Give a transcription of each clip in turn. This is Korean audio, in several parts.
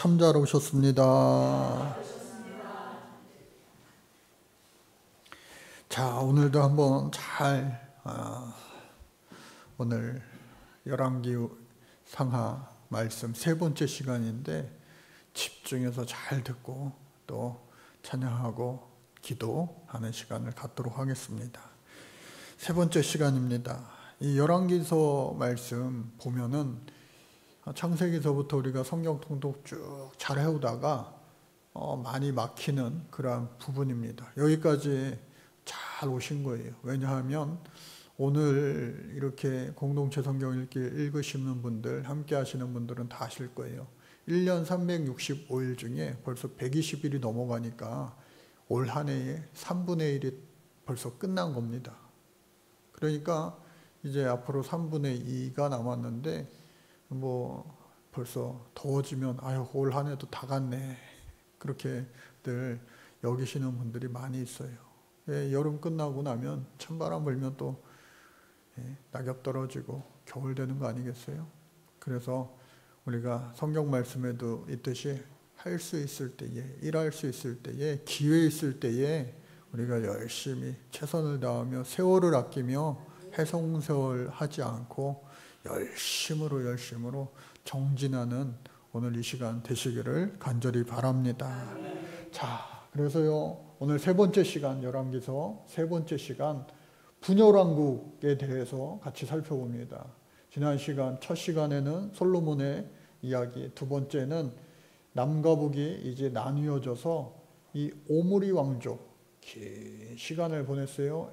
참 잘 오셨습니다. 자, 오늘도 한번 오늘 열왕기 상하 말씀 세 번째 시간인데 집중해서 잘 듣고 또 찬양하고 기도하는 시간을 갖도록 하겠습니다. 세 번째 시간입니다. 이 열왕기서 말씀 보면은 창세기서부터 우리가 성경 통독 쭉 잘 해오다가 많이 막히는 그러한 부분입니다. 여기까지 잘 오신 거예요. 왜냐하면 오늘 이렇게 공동체 성경 읽기 읽으시는 분들, 함께 하시는 분들은 다 아실 거예요. 1년 365일 중에 벌써 120일이 넘어가니까 올 한 해에 3분의 1이 벌써 끝난 겁니다. 그러니까 이제 앞으로 3분의 2가 남았는데 벌써 더워지면 아유 올 한 해도 다 갔네 그렇게들 여기시는 분들이 많이 있어요. 여름 끝나고 나면 찬바람 불면 또 낙엽 떨어지고 겨울 되는 거 아니겠어요? 그래서 우리가 성경 말씀에도 있듯이 할 수 있을 때에, 일할 수 있을 때에, 기회 있을 때에 우리가 열심히 최선을 다하며 세월을 아끼며 해송세월 하지 않고 열심으로 정진하는 오늘 이 시간 되시기를 간절히 바랍니다. 자, 그래서요 오늘 세 번째 시간, 열왕기서 세 번째 시간 분열왕국에 대해서 같이 살펴봅니다. 지난 시간 첫 시간에는 솔로몬의 이야기, 두 번째는 남과 북이 이제 나뉘어져서 이 오므리 왕족 긴 시간을 보냈어요.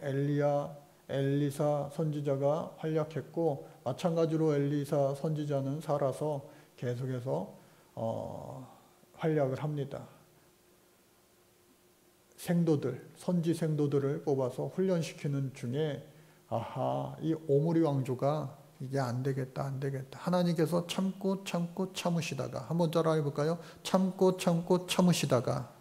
엘리사 선지자가 활약했고 마찬가지로 엘리사 선지자는 살아서 계속해서 활약을 합니다. 선지 생도들을 뽑아서 훈련시키는 중에 이 오므리 왕조가 이게 안 되겠다. 하나님께서 참고 참으시다가 한번 따라 해볼까요? 참고 참으시다가.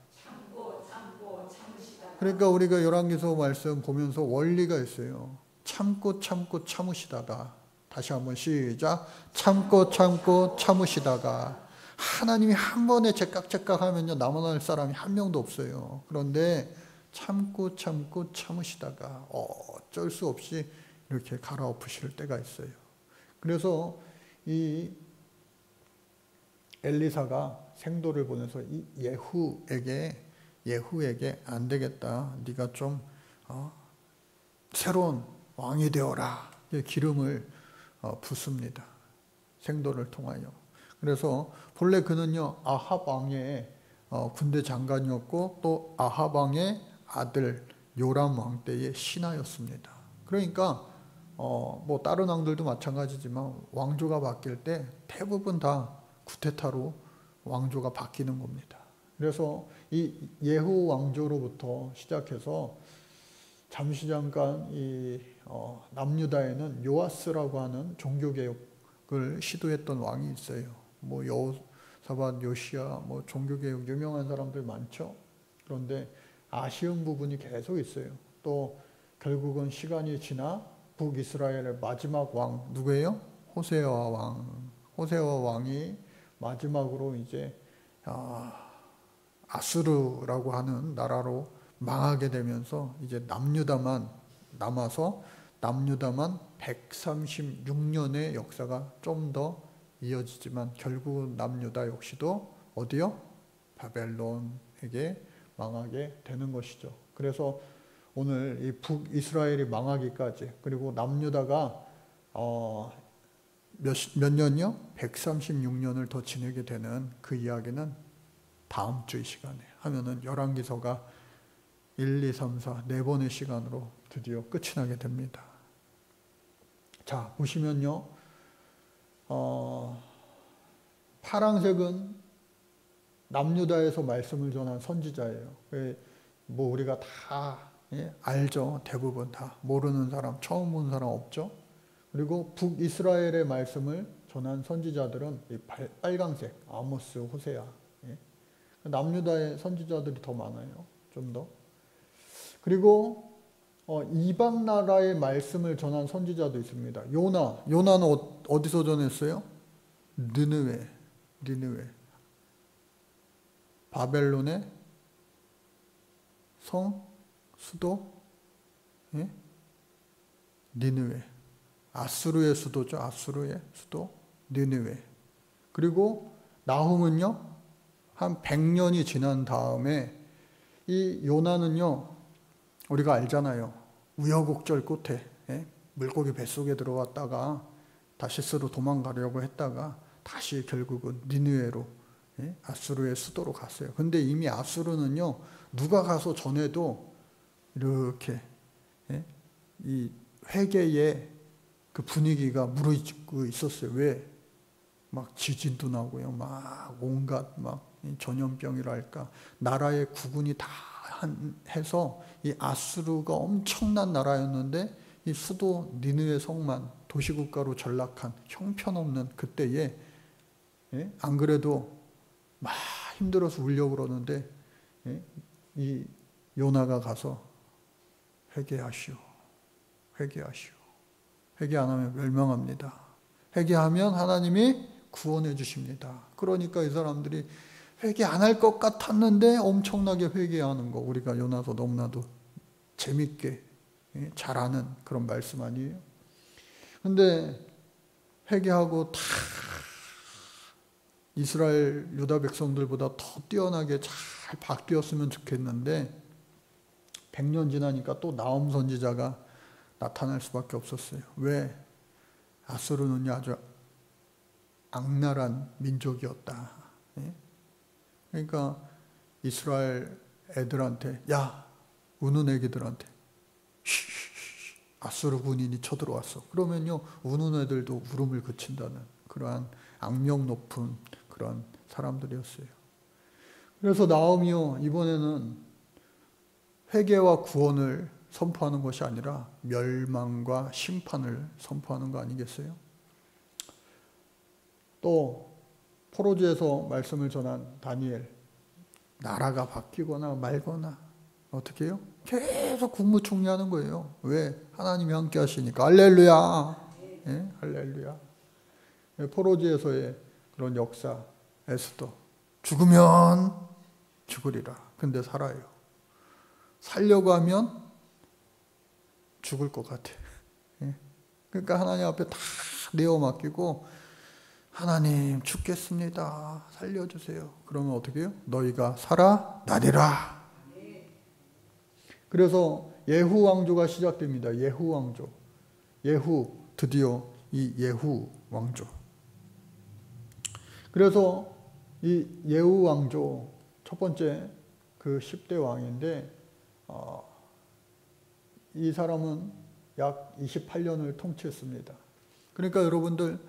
그러니까 우리가 열왕기서 말씀 보면서 원리가 있어요. 참고 참으시다가. 다시 한번 시작. 참고 참으시다가. 하나님이 한 번에 제깍제깍 하면요 남아날 사람이 한 명도 없어요. 그런데 참고 참으시다가 어쩔 수 없이 이렇게 갈아엎으실 때가 있어요. 그래서 이 엘리사가 생도를 보내서 이 예후에게 안 되겠다. 네가 좀 새로운 왕이 되어라. 기름을 붓습니다. 생도를 통하여. 그래서 본래 그는요 아합 왕의 군대 장관이었고 또 아합 왕의 아들 요람 왕 때의 신하였습니다. 그러니까 다른 왕들도 마찬가지지만 왕조가 바뀔 때 대부분 다 쿠데타로 왕조가 바뀌는 겁니다. 그래서 이 예후 왕조로부터 시작해서 잠시 잠깐 이 남유다에는 요아스라고 하는 종교개혁을 시도했던 왕이 있어요. 여호사밧, 요시야, 종교개혁 유명한 사람들 많죠. 그런데 아쉬운 부분이 계속 있어요. 또 결국은 시간이 지나 북이스라엘의 마지막 왕 누구예요? 호세아 왕이 마지막으로 이제 아수르라고 하는 나라로 망하게 되면서 이제 남유다만 남아서 남유다만 136년의 역사가 좀 더 이어지지만 결국 남유다 역시도 어디요? 바벨론에게 망하게 되는 것이죠. 그래서 오늘 이 북이스라엘이 망하기까지 그리고 남유다가 몇 년이요? 136년을 더 지내게 되는 그 이야기는 다음 주 이 시간에 하면은 열왕기서가 1, 2, 3, 4 네 번의 시간으로 드디어 끝이 나게 됩니다. 자, 보시면요. 파란색은 남유다에서 말씀을 전한 선지자예요. 우리가 다 알죠. 대부분 다. 모르는 사람, 처음 본 사람 없죠. 그리고 북이스라엘의 말씀을 전한 선지자들은 이 빨강색, 아모스, 호세아. 남유다의 선지자들이 더 많아요. 좀 더. 그리고 이방 나라의 말씀을 전한 선지자도 있습니다. 요나는 어디서 전했어요? 느느웨. 바벨론의 수도, 예? 니느웨. 아수르의 수도죠. 아수르의 수도 니느웨. 그리고 나훔은요, 한 100년이 지난 다음에 이 요나는요, 우리가 알잖아요. 우여곡절 끝에, 예? 물고기 뱃속에 들어왔다가 다시스로 도망가려고 했다가 다시 결국은 니느웨로, 예? 아수르의 수도로 갔어요. 근데 이미 아수르는요, 누가 가서 전에도 이렇게, 예? 이 회개의 그 분위기가 무르익고 있었어요. 왜? 막 지진도 나고요. 막 온갖 막 전염병이랄까. 나라의 국군이 다 해서 이 아수르가 엄청난 나라였는데 이 수도 니느웨 성만 도시국가로 전락한 형편없는 그때에, 예? 안 그래도 막 힘들어서 울려고 그러는데, 예? 이 요나가 가서 회개하시오. 회개하시오. 회개 안 하면 멸망합니다. 회개하면 하나님이 구원해 주십니다. 그러니까 이 사람들이 회개 안 할 것 같았는데 엄청나게 회개하는 거, 우리가 요나서 너무나도 재밌게 잘 아는 그런 말씀 아니에요? 근데 회개하고 다 이스라엘 유다 백성들보다 더 뛰어나게 잘 바뀌었으면 좋겠는데 100년 지나니까 또 나홈 선지자가 나타날 수밖에 없었어요. 왜? 아수르는 아주 악랄한 민족이었다. 예? 그러니까 이스라엘 애들한테, 야, 우는 애기들한테 아수르 군인이 쳐들어왔어. 그러면요, 우는 애들도 울음을 그친다는 그러한 악명 높은 그런 사람들이었어요. 그래서 나홈이요, 이번에는 회개와 구원을 선포하는 것이 아니라 멸망과 심판을 선포하는 거 아니겠어요? 또 포로지에서 말씀을 전한 다니엘, 나라가 바뀌거나 말거나 어떻게 해요? 계속 국무총리하는 거예요. 왜? 하나님이 함께 하시니까. 할렐루야. 예? 할렐루야. 포로지에서의 그런 역사, 에스더. 죽으면 죽으리라. 근데 살아요. 살려고 하면 죽을 것 같아. 예? 그러니까 하나님 앞에 다 내어 맡기고, 하나님 죽겠습니다. 살려주세요. 그러면 어떻게 해요? 너희가 살아나리라. 그래서 예후 왕조가 시작됩니다. 예후 왕조. 예후, 드디어 이 예후 왕조. 그래서 이 예후 왕조 첫 번째 그 10대 왕인데, 이 사람은 약 28년을 통치했습니다. 그러니까 여러분들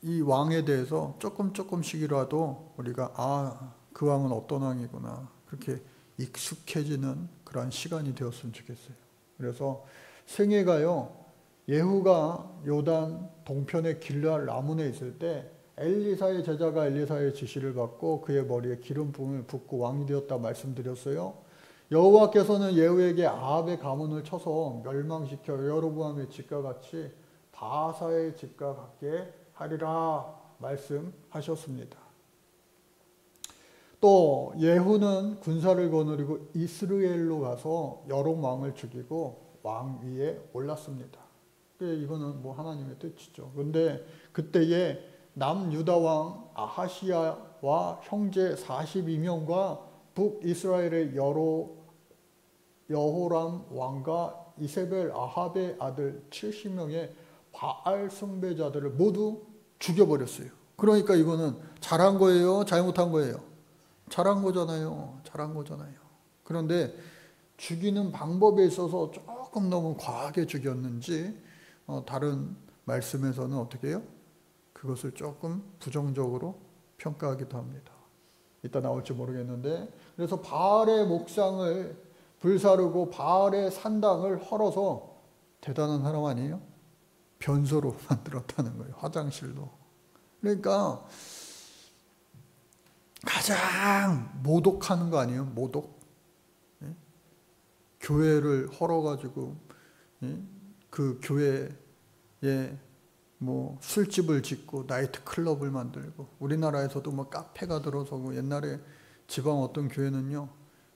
이 왕에 대해서 조금씩이라도 우리가 그 왕은 어떤 왕이구나 그렇게 익숙해지는 그런 시간이 되었으면 좋겠어요. 그래서 생애가요, 예후가 요단 동편의 길르앗 라문에 있을 때 엘리사의 제자가 엘리사의 지시를 받고 그의 머리에 기름 부음을 붓고 왕이 되었다 말씀드렸어요. 여호와께서는 예후에게 아합의 가문을 쳐서 멸망시켜 여로보암의 집과 같이 바사의 집과 같게 하리라 말씀하셨습니다. 또 예후는 군사를 거느리고 이스라엘로 가서 여롬 왕을 죽이고 왕 위에 올랐습니다. 이거는 뭐 하나님의 뜻이죠. 그런데 그때에 남유다 왕 아하시야와 형제 42명과 북이스라엘의 여호람 왕과 이세벨 아합의 아들 70명의 바알 숭배자들을 모두 죽여버렸어요. 그러니까 이거는 잘한 거예요? 잘못한 거예요? 잘한 거잖아요. 잘한 거잖아요. 그런데 죽이는 방법에 있어서 조금 너무 과하게 죽였는지 다른 말씀에서는 어떻게 해요? 그것을 조금 부정적으로 평가하기도 합니다. 이따 나올지 모르겠는데, 그래서 바알의 목상을 불사르고 바알의 산당을 헐어서, 대단한 사람 아니에요? 변소로 만들었다는 거예요. 화장실로. 그러니까 가장 모독하는 거 아니에요? 모독. 예? 교회를 헐어가지고, 예? 그 교회에 뭐 술집을 짓고 나이트 클럽을 만들고, 우리나라에서도 뭐 카페가 들어서고, 옛날에 지방 어떤 교회는요,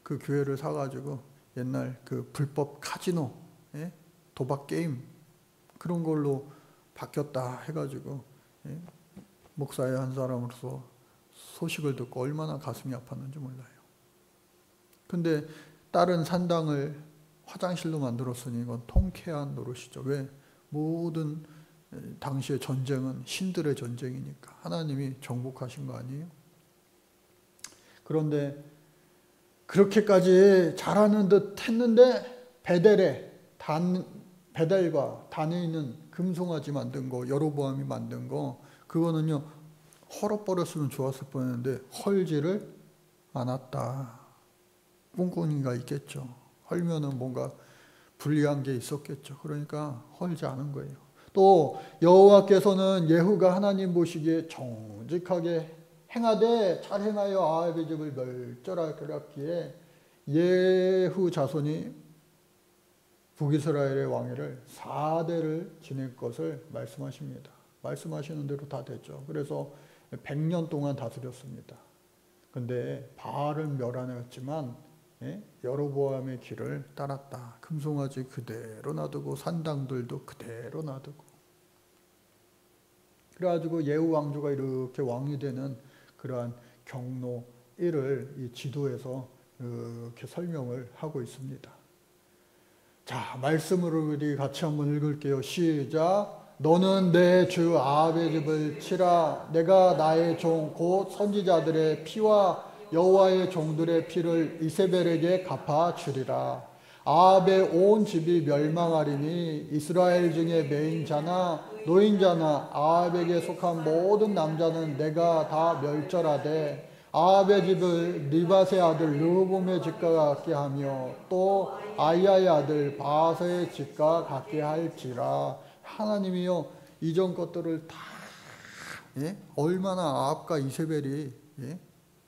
그 교회를 사가지고 옛날 그 불법 카지노, 예? 도박 게임 그런 걸로 바뀌었다 해가지고, 예? 목사의 한 사람으로서 소식을 듣고 얼마나 가슴이 아팠는지 몰라요. 근데 다른 산당을 화장실로 만들었으니 이건 통쾌한 노릇이죠. 왜? 모든 당시의 전쟁은 신들의 전쟁이니까 하나님이 정복하신 거 아니에요? 그런데 그렇게까지 잘하는 듯 했는데 베델과 단에 있는 금송아지 만든 거, 여로보암이 만든 거, 그거는요 헐어버렸으면 좋았을 뻔했는데 헐지를 않았다. 꿍꿍이가 있겠죠. 헐면은 뭔가 불리한 게 있었겠죠. 그러니까 헐지 않은 거예요. 또 여호와께서는 예후가 하나님 보시기에 정직하게 행하되 잘 행하여 아합의 집을 멸절하게 했기에 예후 자손이 북이스라엘의 왕위를 4대를 지낼 것을 말씀하십니다. 말씀하시는 대로 다 됐죠. 그래서 100년 동안 다스렸습니다. 근데 바알을 멸하였지만 여로보암의 길을 따랐다. 금송아지 그대로 놔두고 산당들도 그대로 놔두고. 그래가지고 예후 왕조가 이렇게 왕이 되는 그러한 경로 1을 이 지도에서 이렇게 설명을 하고 있습니다. 자, 말씀을 우리 같이 한번 읽을게요. 시작. 너는 내 주 아합의 집을 치라. 내가 나의 종 곧 선지자들의 피와 여호와의 종들의 피를 이세벨에게 갚아 주리라. 아합의 온 집이 멸망하리니 이스라엘 중에 매인자나 노인자나 아합에게 속한 모든 남자는 내가 다 멸절하되 아합의 집을 느밧의 아들 르호봄의 집과 같게 하며 또 아이야의 아들 바아서의 집과 같게 할지라. 하나님이요 이전 것들을 다 얼마나 아합과 이세벨이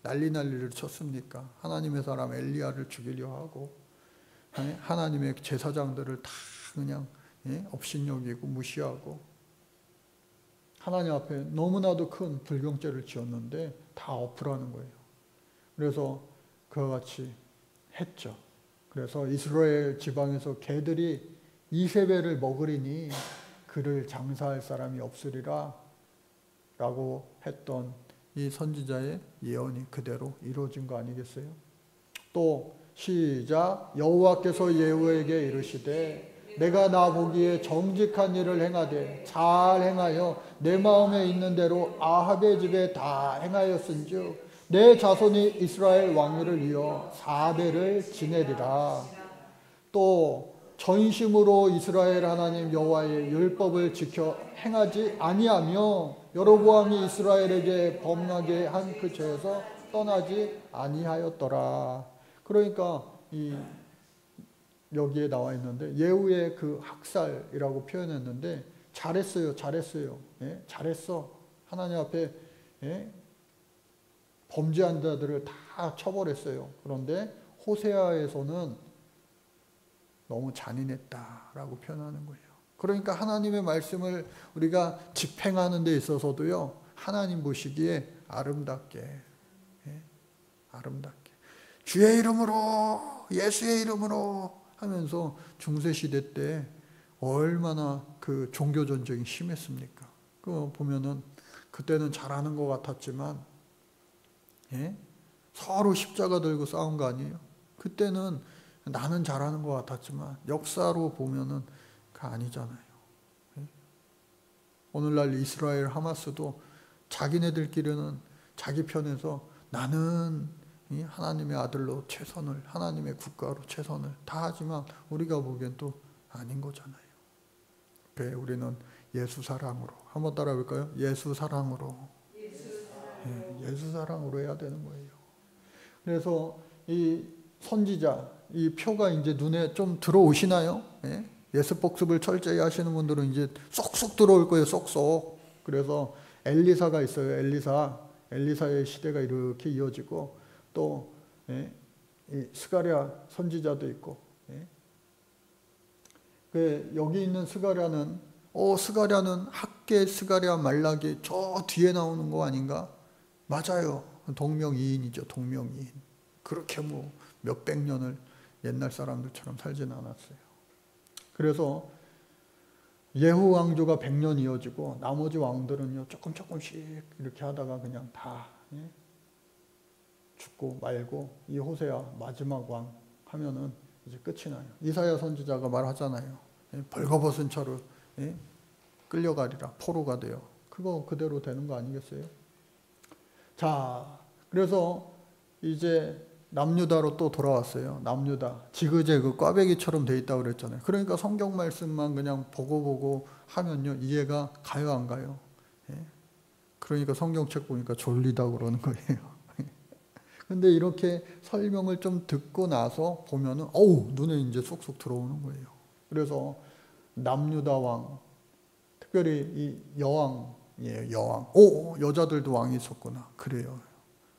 난리를 쳤습니까? 하나님의 사람 엘리야를 죽이려 하고 하나님의 제사장들을 다 그냥 업신여기고 무시하고 하나님 앞에 너무나도 큰 불경죄를 지었는데 다 엎으라는 거예요. 그래서 그와 같이 했죠. 그래서 이스라엘 지방에서 개들이 이세벨을 먹으리니 그를 장사할 사람이 없으리라 라고 했던 이 선지자의 예언이 그대로 이루어진 거 아니겠어요? 또 시작. 여호와께서 예후에게 이르시되 내가 나 보기에 정직한 일을 행하되 잘 행하여 내 마음에 있는 대로 아합의 집에 다 행하였은즉 내 자손이 이스라엘 왕위를 이어 4대를 지내리라. 또 전심으로 이스라엘 하나님 여호와의 율법을 지켜 행하지 아니하며 여로보암이 이스라엘에게 범하게 한 그 죄에서 떠나지 아니하였더라. 그러니까 여기에 나와 있는데 예후의 그 학살이라고 표현했는데 잘했어요. 잘했어. 하나님 앞에 범죄한 자들을 다 처벌했어요. 그런데 호세아에서는 너무 잔인했다라고 표현하는 거예요. 그러니까 하나님의 말씀을 우리가 집행하는 데 있어서도요, 하나님 보시기에 아름답게 주의 이름으로, 예수의 이름으로 하면서 중세시대 때 얼마나 그 종교 전쟁이 심했습니까? 그거 보면은 그때는 잘하는 것 같았지만 서로 십자가 들고 싸운 거 아니에요? 그때는 나는 잘하는 것 같았지만 역사로 보면은 그 아니잖아요. 오늘날 이스라엘 하마스도 자기네들끼리는 자기 편에서 나는 하나님의 아들로 최선을, 하나님의 국가로 최선을 다 하지만 우리가 보기엔 또 아닌 거잖아요. 그래, 우리는 예수 사랑으로, 한번 따라 볼까요? 예수 사랑으로. 예수 사랑으로 해야 되는 거예요. 그래서 이 선지자, 이 표가 이제 눈에 좀 들어오시나요? 예습 복습을 철저히 하시는 분들은 이제 쏙쏙 들어올 거예요. 쏙쏙. 그래서 엘리사가 있어요. 엘리사의 시대가 이렇게 이어지고 또 스가랴 선지자도 있고 여기 있는 스가랴는 스가랴는 학계 스가랴 말라기 저 뒤에 나오는 거 아닌가? 맞아요. 동명이인이죠. 동명이인. 그렇게 뭐 몇백 년을 옛날 사람들처럼 살지는 않았어요. 그래서 예후 왕조가 100년 이어지고 나머지 왕들은요 조금씩 이렇게 하다가 그냥 다 죽고 말고 이 호세아 마지막 왕 하면은 이제 끝이 나요. 이사야 선지자가 말하잖아요. 벌거벗은 차로 끌려가리라. 포로가 되어. 그거 그대로 되는 거 아니겠어요? 자, 그래서 이제 남유다로 또 돌아왔어요. 남유다. 지그재그 꽈배기처럼 돼 있다고 그랬잖아요. 그러니까 성경 말씀만 그냥 보고 하면요. 이해가 가요, 안 가요? 그러니까 성경책 보니까 졸리다고 그러는 거예요. 근데 이렇게 설명을 좀 듣고 나서 보면은, 어우, 눈에 이제 쏙쏙 들어오는 거예요. 그래서 남유다 왕, 특별히 이 여왕이에요, 여왕. 오, 여자들도 왕이 있었구나. 그래요.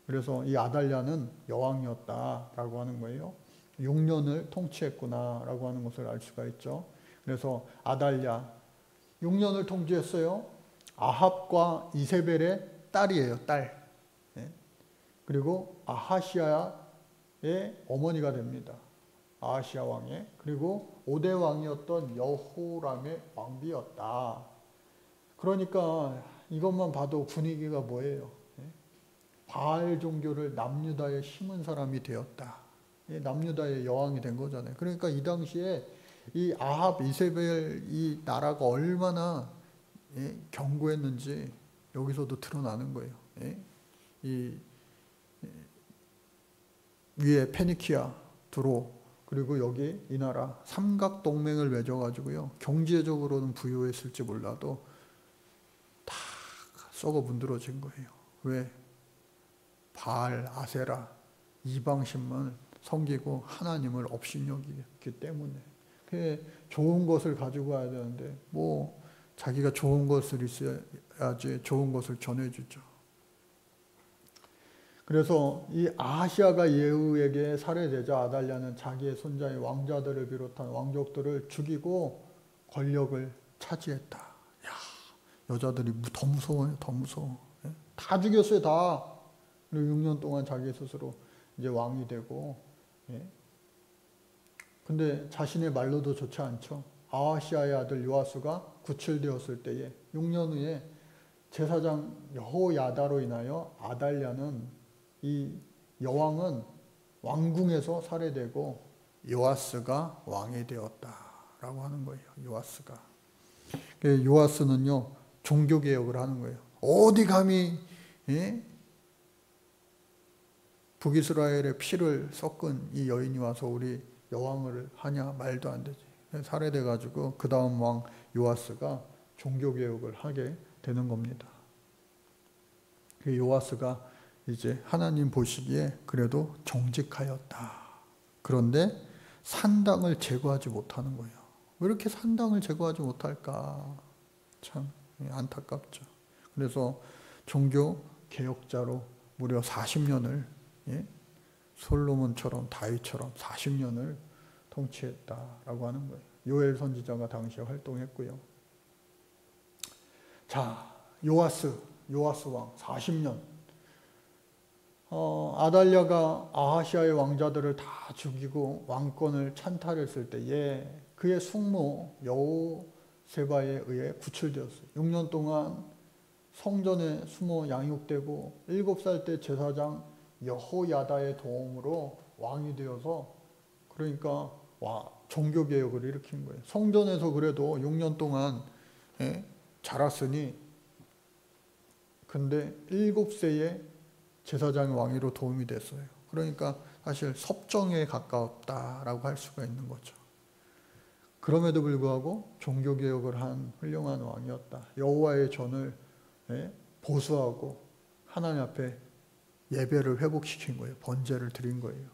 그래서 이 아달랴는 여왕이었다라고 하는 거예요. 6년을 통치했구나라고 하는 것을 알 수가 있죠. 그래서 아달랴 6년을 통치했어요. 아합과 이세벨의 딸이에요, 딸. 그리고 아하시아의 어머니가 됩니다. 아하시아 왕의. 그리고 5대 왕이었던 여호람의 왕비였다. 그러니까 이것만 봐도 분위기가 뭐예요? 바알 종교를 남유다에 심은 사람이 되었다. 남유다의 여왕이 된 거잖아요. 그러니까 이 당시에 이 아합, 이세벨 이 나라가 얼마나 견고했는지 여기서도 드러나는 거예요. 이 위에 페니키아, 두로, 그리고 여기 이 나라 삼각 동맹을 맺어가지고요. 경제적으로는 부유했을지 몰라도 다 썩어 문드러진 거예요. 왜? 바알, 아세라, 이방신을 섬기고 하나님을 업신여기기 때문에. 좋은 것을 가지고 와야 되는데 뭐 자기가 좋은 것을 있어야지 좋은 것을 전해주죠. 그래서 이 아하시아가 예후에게 살해되자 아달랴는 자기의 손자의 왕자들을 비롯한 왕족들을 죽이고 권력을 차지했다. 야, 여자들이 더 무서워요. 더 무서워. 다 죽였어요. 다. 그리고 6년 동안 자기 스스로 이제 왕이 되고. 근데 자신의 말로도 좋지 않죠. 아하시아의 아들 요아스가 구출되었을 때에 6년 후에 제사장 여호야다로 인하여 아달랴는 이 여왕은 왕궁에서 살해되고 요아스가 왕이 되었다라고 하는 거예요. 요아스가. 요아스는요 종교개혁을 하는 거예요. 어디 감히 북이스라엘의 피를 섞은 이 여인이 와서 우리 여왕을 하냐? 말도 안 되지. 살해돼가지고 그 다음 왕 요아스가 종교개혁을 하게 되는 겁니다. 그 요아스가 이제 하나님 보시기에 그래도 정직하였다. 그런데 산당을 제거하지 못하는 거예요. 왜 이렇게 산당을 제거하지 못할까? 참 안타깝죠. 그래서 종교 개혁자로 무려 40년을 솔로몬처럼 다윗처럼 40년을 통치했다라고 하는 거예요. 요엘 선지자가 당시에 활동했고요. 자, 요아스 왕 40년. 아달랴가 아하시아의 왕자들을 다 죽이고 왕권을 찬탈했을 때에 그의 숙모 여호세바에 의해 구출되었어요. 6년 동안 성전에 숨어 양육되고 7살 때 제사장 여호야다의 도움으로 왕이 되어서 그러니까 종교개혁을 일으킨 거예요. 성전에서 그래도 6년 동안 자랐으니 근데 7세에 제사장의 왕위로 도움이 됐어요. 그러니까 사실 섭정에 가까웠다라고 할 수가 있는 거죠. 그럼에도 불구하고 종교개혁을 한 훌륭한 왕이었다. 여호와의 전을 보수하고 하나님 앞에 예배를 회복시킨 거예요. 번제를 드린 거예요.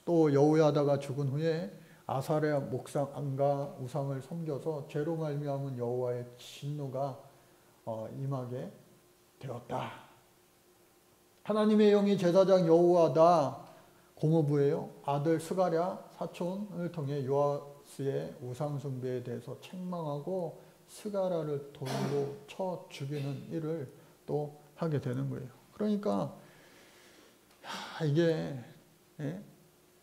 또 여호야다가 죽은 후에 아사랴 목상과 우상을 섬겨서 죄로 말미암은 여호와의 진노가 임하게 되었다. 하나님의 영이 제사장 여호야다 고모부예요. 아들 스가랴 사촌을 통해 요아스의 우상 숭배에 대해서 책망하고 스가랴를 돌로 쳐 죽이는 일을 또 하게 되는 거예요. 그러니까 이게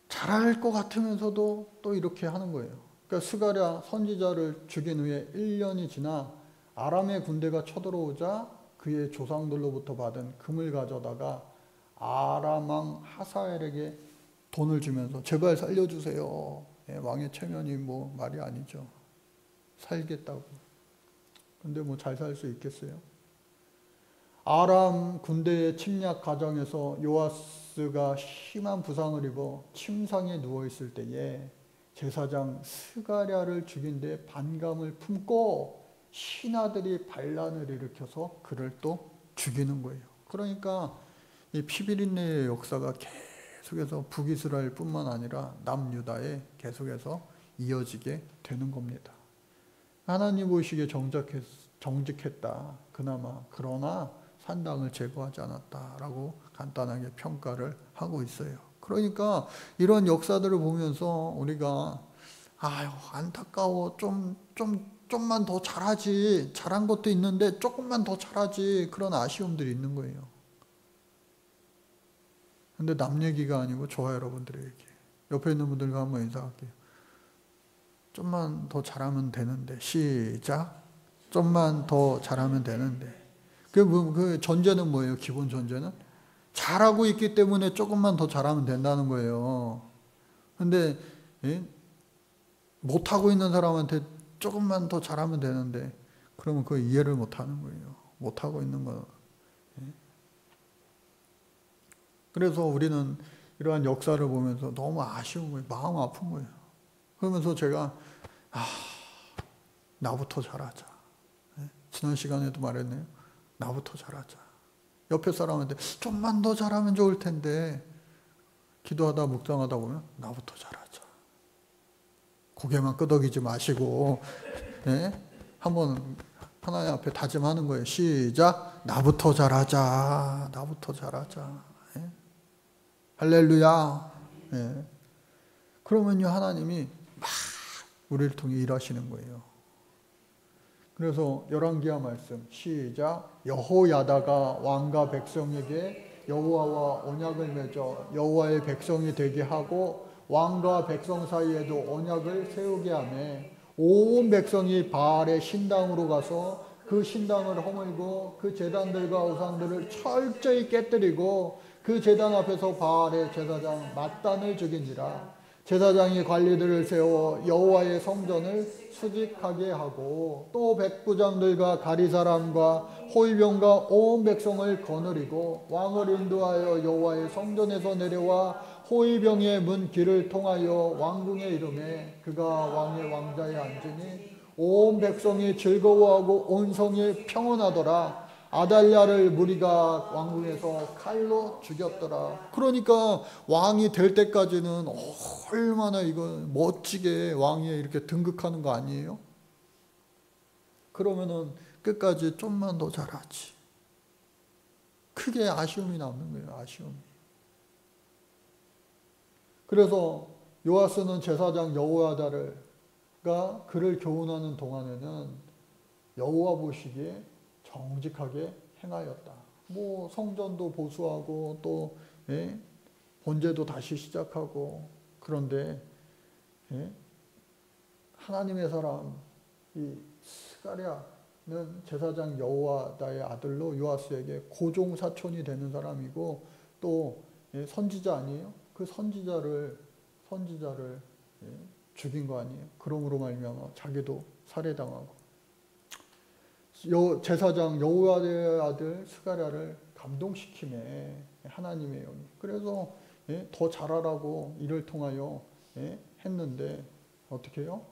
잘할 것 같으면서도 또 이렇게 하는 거예요. 그러니까 스가랴 선지자를 죽인 후에 1년이 지나 아람의 군대가 쳐들어오자 그의 조상들로부터 받은 금을 가져다가 아람 왕 하사엘에게 돈을 주면서 제발 살려주세요. 왕의 체면이 뭐 말이 아니죠. 살겠다고. 근데 뭐 잘 살 수 있겠어요? 아람 군대의 침략 과정에서 요아스가 심한 부상을 입어 침상에 누워있을 때에 제사장 스가랴를 죽인 데 반감을 품고 신하들이 반란을 일으켜서 그를 또 죽이는 거예요. 그러니까 이 피비린내의 역사가 계속해서 북이스라엘 뿐만 아니라 남유다에 계속해서 이어지게 되는 겁니다. 하나님 보시기에 정직했다. 그나마. 그러나 산당을 제거하지 않았다라고 간단하게 평가를 하고 있어요. 그러니까 이런 역사들을 보면서 우리가 아유 안타까워 좀만 더 잘하지 잘한 것도 있는데 조금만 더 잘하지 그런 아쉬움들이 있는 거예요. 근데 남 얘기가 아니고 저와 여러분들의 얘기. 옆에 있는 분들과 한번 인사할게요. 좀만 더 잘하면 되는데 시작. 좀만 더 잘하면 되는데 그 전제는 뭐예요? 기본 전제는 잘하고 있기 때문에 조금만 더 잘하면 된다는 거예요. 근데 못하고 있는 사람한테 조금만 더 잘하면 되는데 그러면 그거 이해를 못하는 거예요. 못하고 있는 거. 그래서 우리는 이러한 역사를 보면서 너무 아쉬운 거예요. 마음 아픈 거예요. 그러면서 제가 나부터 잘하자. 지난 시간에도 말했네요. 나부터 잘하자. 옆에 사람한테 좀만 더 잘하면 좋을 텐데 기도하다 묵상하다 보면 나부터 잘하자. 고개만 끄덕이지 마시고 한번 하나님 앞에 다짐하는 거예요. 시작. 나부터 잘하자. 나부터 잘하자. 할렐루야. 그러면요 하나님이 막 우리를 통해 일하시는 거예요. 그래서 열왕기하 말씀 시작. 여호야다가 왕과 백성에게 여호와와 언약을 맺어 여호와의 백성이 되게 하고 왕과 백성 사이에도 언약을 세우게 하며 온 백성이 바알의 신당으로 가서 그 신당을 허물고 그 제단들과 우상들을 철저히 깨뜨리고 그 제단 앞에서 바알의 제사장 mat단을 죽인지라. 제사장이 관리들을 세워 여호와의 성전을 수직하게 하고 또 백부장들과 가리사람과 호위병과 온 백성을 거느리고 왕을 인도하여 여호와의 성전에서 내려와 호위병의 문 길을 통하여 왕궁에 이르매 그가 왕의 왕자에 앉으니 온 백성이 즐거워하고 온 성이 평온하더라. 아달랴를 무리가 왕궁에서 칼로 죽였더라. 그러니까 왕이 될 때까지는 얼마나 이거 멋지게 왕위에 이렇게 등극하는 거 아니에요? 그러면은 끝까지 좀만 더 잘하지. 크게 아쉬움이 남는 거예요. 아쉬움이. 그래서 요아스는 제사장 여호야다가 그를 교훈하는 동안에는 여호와 보시기에 정직하게 행하였다. 뭐 성전도 보수하고 또 번제도 다시 시작하고 그런데 하나님의 사람 이 스가랴는 제사장 여호야다의 아들로 요아스에게 고종 사촌이 되는 사람이고 또 선지자 아니에요? 그 선지자를 죽인 거 아니에요? 그러므로 말미암아 자기도 살해당하고. 제사장 여호야다의 아들 스가랴를 감동시키네 하나님의 영이. 그래서 더 잘하라고 이를 통하여 했는데 어떻게 해요?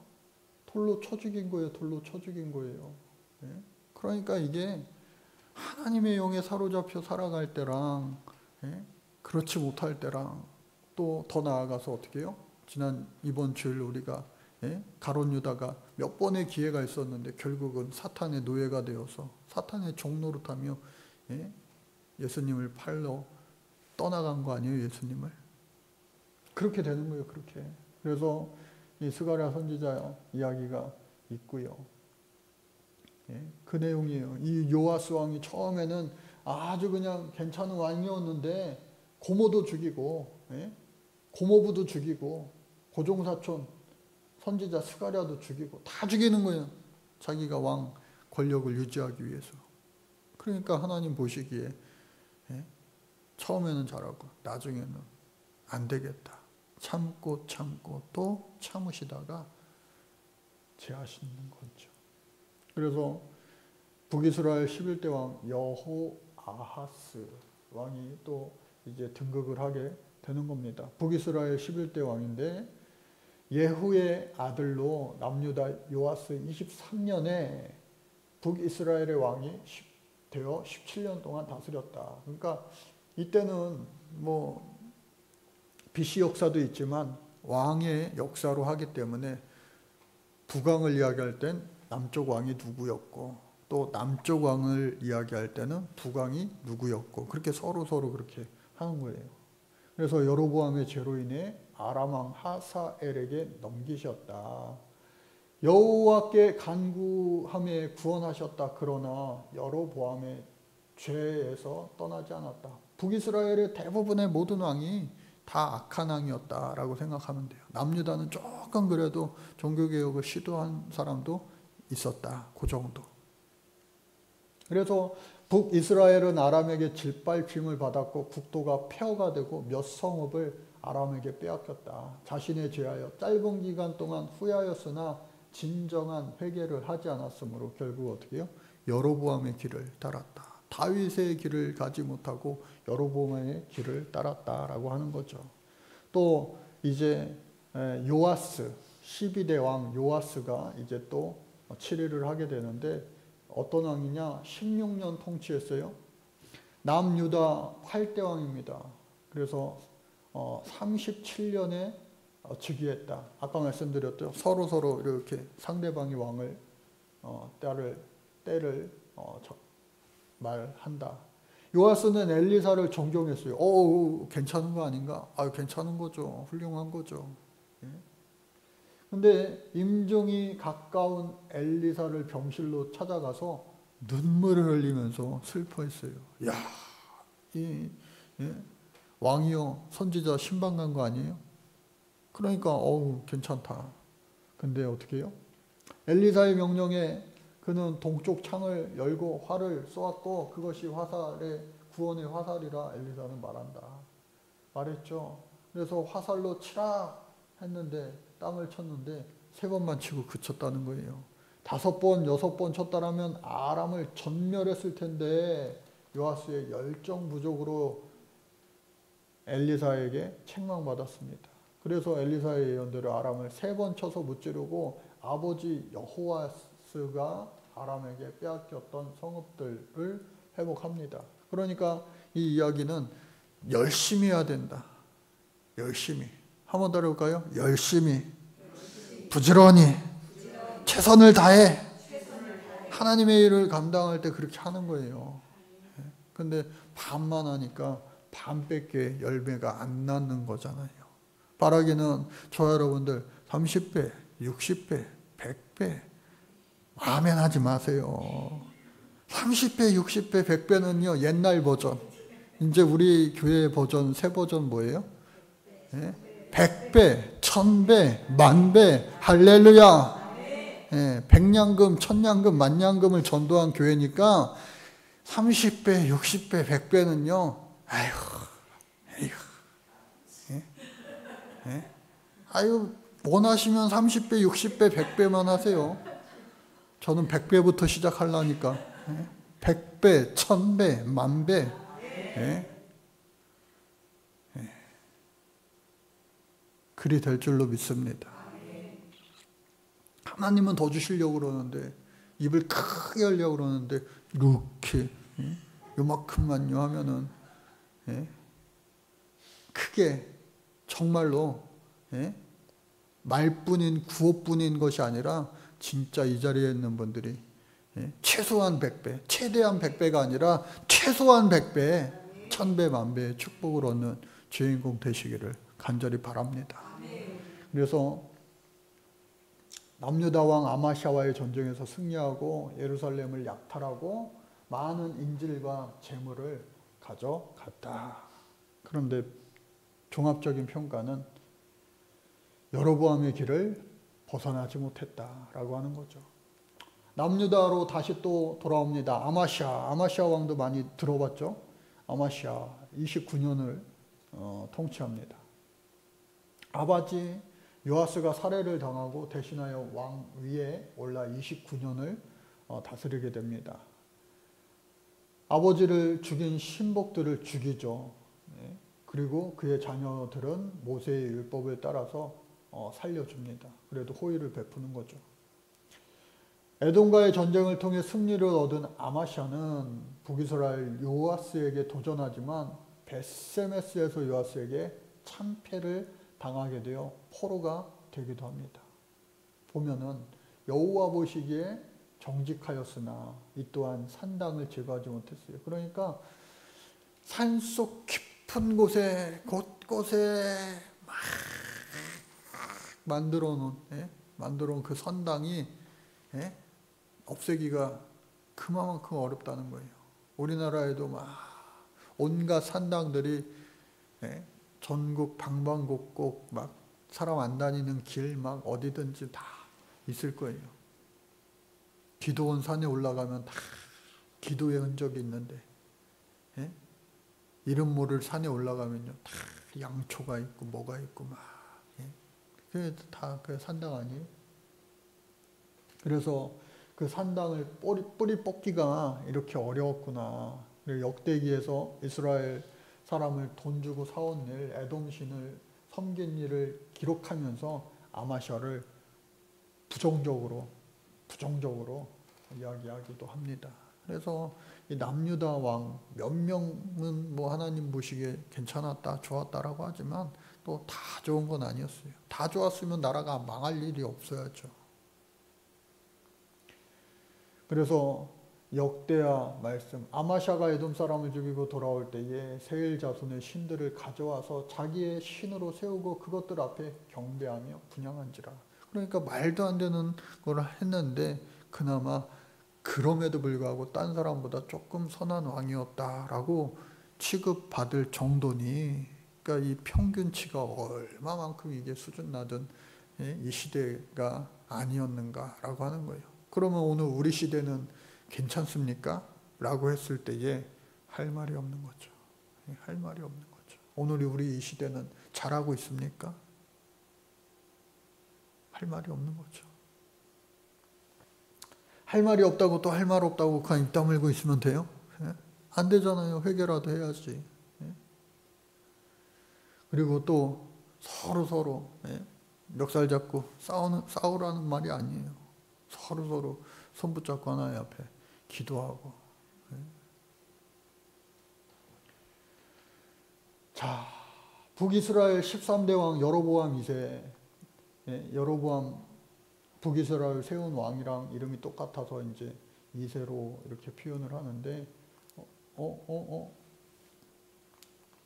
돌로 쳐 죽인 거예요. 돌로 쳐 죽인 거예요. 그러니까 이게 하나님의 영에 사로잡혀 살아갈 때랑 그렇지 못할 때랑 또 더 나아가서 어떻게 해요? 이번 주일 우리가 가룟 유다가 몇 번의 기회가 있었는데 결국은 사탄의 노예가 되어서 사탄의 종노릇하며 예수님을 팔러 떠나간 거 아니에요? 예수님을. 그렇게 되는 거예요. 그렇게. 그래서 이 스가랴 선지자 이야기가 있고요. 그 내용이에요. 이 요아스 왕이 처음에는 아주 그냥 괜찮은 왕이었는데 고모도 죽이고, 고모부도 죽이고, 고종사촌 선지자 스가랴도 죽이고 다 죽이는 거예요. 자기가 왕 권력을 유지하기 위해서. 그러니까 하나님 보시기에 처음에는 잘하고 나중에는 안 되겠다. 참고 또 참으시다가 제하시는 거죠. 그래서 북이스라엘 11대 왕 여호아하스 왕이 또 이제 등극을 하게 되는 겁니다. 북이스라엘 11대 왕인데 예후의 아들로 남유다 요아스 23년에 북이스라엘의 왕이 되어 17년 동안 다스렸다. 그러니까 이때는 뭐 BC 역사도 있지만 왕의 역사로 하기 때문에 북왕을 이야기할 땐 남쪽 왕이 누구였고 또 남쪽 왕을 이야기할 때는 북왕이 누구였고 그렇게 서로 그렇게 하는 거예요. 그래서 여로보암의 죄로 인해 아람 왕 하사엘에게 넘기셨다. 여호와께 간구함에 구원하셨다. 그러나 여로보암의 죄에서 떠나지 않았다. 북이스라엘의 대부분의 모든 왕이 다 악한 왕이었다라고 생각하면 돼요. 남유다는 조금 그래도 종교개혁을 시도한 사람도 있었다. 그 정도. 그래서 북이스라엘은 아람에게 짓밟힘을 받았고 국도가 폐허가 되고 몇 성읍을 아람에게 빼앗겼다. 자신의 죄하여 짧은 기간 동안 후회하였으나 진정한 회개를 하지 않았으므로 결국 어떻게 해요? 여로보암의 길을 따랐다. 다윗의 길을 가지 못하고 여로보암의 길을 따랐다라고 하는 거죠. 또 이제 요아스 12대 왕 요아스가 이제 또 치리를 하게 되는데 어떤 왕이냐? 16년 통치했어요. 남유다 8대 왕입니다. 그래서 37년에 즉위했다. 아까 말씀드렸죠. 서로 이렇게 상대방이 왕을 때를 말한다. 요아스는 엘리사를 존경했어요. 괜찮은 거 아닌가? 괜찮은 거죠. 훌륭한 거죠. 근데 임종이 가까운 엘리사를 병실로 찾아가서 눈물을 흘리면서 슬퍼했어요. 야, 왕이요 선지자 신방 간 거 아니에요? 그러니까 괜찮다. 근데 어떻게 해요? 엘리사의 명령에 그는 동쪽 창을 열고 활을 쏘았고 그것이 구원의 화살이라 엘리사는 말했죠. 그래서 화살로 치라 했는데 땅을 쳤는데 3번만 치고 그쳤다는 거예요. 5번, 6번 쳤다라면 아람을 전멸했을 텐데 요아스의 열정 부족으로 엘리사에게 책망받았습니다. 그래서 엘리사의 예언대로 아람을 3번 쳐서 무찌르고 아버지 여호아스가 아람에게 빼앗겼던 성읍들을 회복합니다. 그러니까 이 이야기는 열심히 해야 된다. 열심히. 한번 더 해볼까요? 열심히. 부지런히. 최선을 다해. 하나님의 일을 감당할 때 그렇게 하는 거예요. 근데 반만 하니까 반밖에 열매가 안 낳는 거잖아요. 바라기는 저 여러분들 30배, 60배, 100배 아멘 하지 마세요. 30배, 60배, 100배는요 옛날 버전. 이제 우리 교회 버전 새 버전 뭐예요? 100배, 1000배, 만배, 할렐루야. 백냥금, 천냥금, 만냥금을 전도한 교회니까 30배, 60배, 100배는요 아유 원하시면 30배, 60배, 100배만 하세요. 저는 100배부터 시작하려니까 100배, 1000배, 만배. 그리 될 줄로 믿습니다. 하나님은 더 주시려고 그러는데 입을 크게 하려고 그러는데 이렇게 요만큼만요 하면은 크게 정말로 말뿐인 구호뿐인 것이 아니라 진짜 이 자리에 있는 분들이 최소한 100배, 최대한 100배가 아니라 최소한 100배, 1000배, 만배의 축복을 얻는 주인공 되시기를 간절히 바랍니다. 그래서 남유다 왕 아마샤와의 전쟁에서 승리하고 예루살렘을 약탈하고 많은 인질과 재물을 가져갔다. 그런데 종합적인 평가는 여로보암의 길을 벗어나지 못했다라고 하는 거죠. 남유다로 다시 또 돌아옵니다. 아마시아 왕도 많이 들어봤죠? 아마시아 29년을 통치합니다. 아버지 요아스가 살해를 당하고 대신하여 왕 위에 올라 29년을 다스리게 됩니다. 아버지를 죽인 신복들을 죽이죠. 그리고 그의 자녀들은 모세의 율법을 따라서 살려줍니다. 그래도 호의를 베푸는 거죠. 에돔과의 전쟁을 통해 승리를 얻은 아마시아는 북이스라엘 요아스에게 도전하지만 벳세메스에서 요아스에게 참패를 당하게 되어 포로가 되기도 합니다. 보면은 여호와 보시기에 정직하였으나 이 또한 산당을 제거하지 못했어요. 그러니까 산속 깊은 곳에 곳곳에 막 만들어 놓은 그 선당이 없애기가 그만큼 어렵다는 거예요. 우리나라에도 막 온갖 산당들이 전국 방방곡곡 막 사람 안 다니는 길 막 어디든지 다 있을 거예요. 기도원 산에 올라가면 다 기도의 흔적이 있는데 이름 모를 산에 올라가면요 다 양초가 있고 뭐가 있고 막 그게 다 그 산당 아니에요? 그래서 그 산당을 뿌리 뽑기가 이렇게 어려웠구나. 역대기에서 이스라엘 사람을 돈 주고 사온 일, 에돔 신을 섬긴 일을 기록하면서 아마시아를 부정적으로 이야기하기도 합니다. 그래서 이 남유다 왕 몇 명은 뭐 하나님 보시기에 괜찮았다, 좋았다라고 하지만 또 다 좋은 건 아니었어요. 다 좋았으면 나라가 망할 일이 없어야죠. 그래서 역대하 말씀, 아마샤가 에돔 사람을 죽이고 돌아올 때에 세일 자손의 신들을 가져와서 자기의 신으로 세우고 그것들 앞에 경배하며 분향한지라. 그러니까 말도 안 되는 걸 했는데 그나마 그럼에도 불구하고 딴 사람보다 조금 선한 왕이었다라고 취급받을 정도니, 그러니까 이 평균치가 얼마만큼 이게 수준 낮은 이 시대가 아니었는가라고 하는 거예요. 그러면 오늘 우리 시대는 괜찮습니까? 라고 했을 때에 할 말이 없는 거죠. 할 말이 없는 거죠. 오늘 우리 이 시대는 잘하고 있습니까? 할 말이 없는 거죠. 할 말이 없다고 또 할 말 없다고 그냥 입 다물고 있으면 돼요? 안 되잖아요. 회개라도 해야지. 그리고 또 서로 멱살 잡고 싸우라는 말이 아니에요. 서로 손 붙잡고 하나님 앞에 기도하고. 자, 북이스라엘 13대 왕 여로보암 2세, 여로보암 북이스라엘 세운 왕이랑 이름이 똑같아서 이제 2세로 이렇게 표현을 하는데,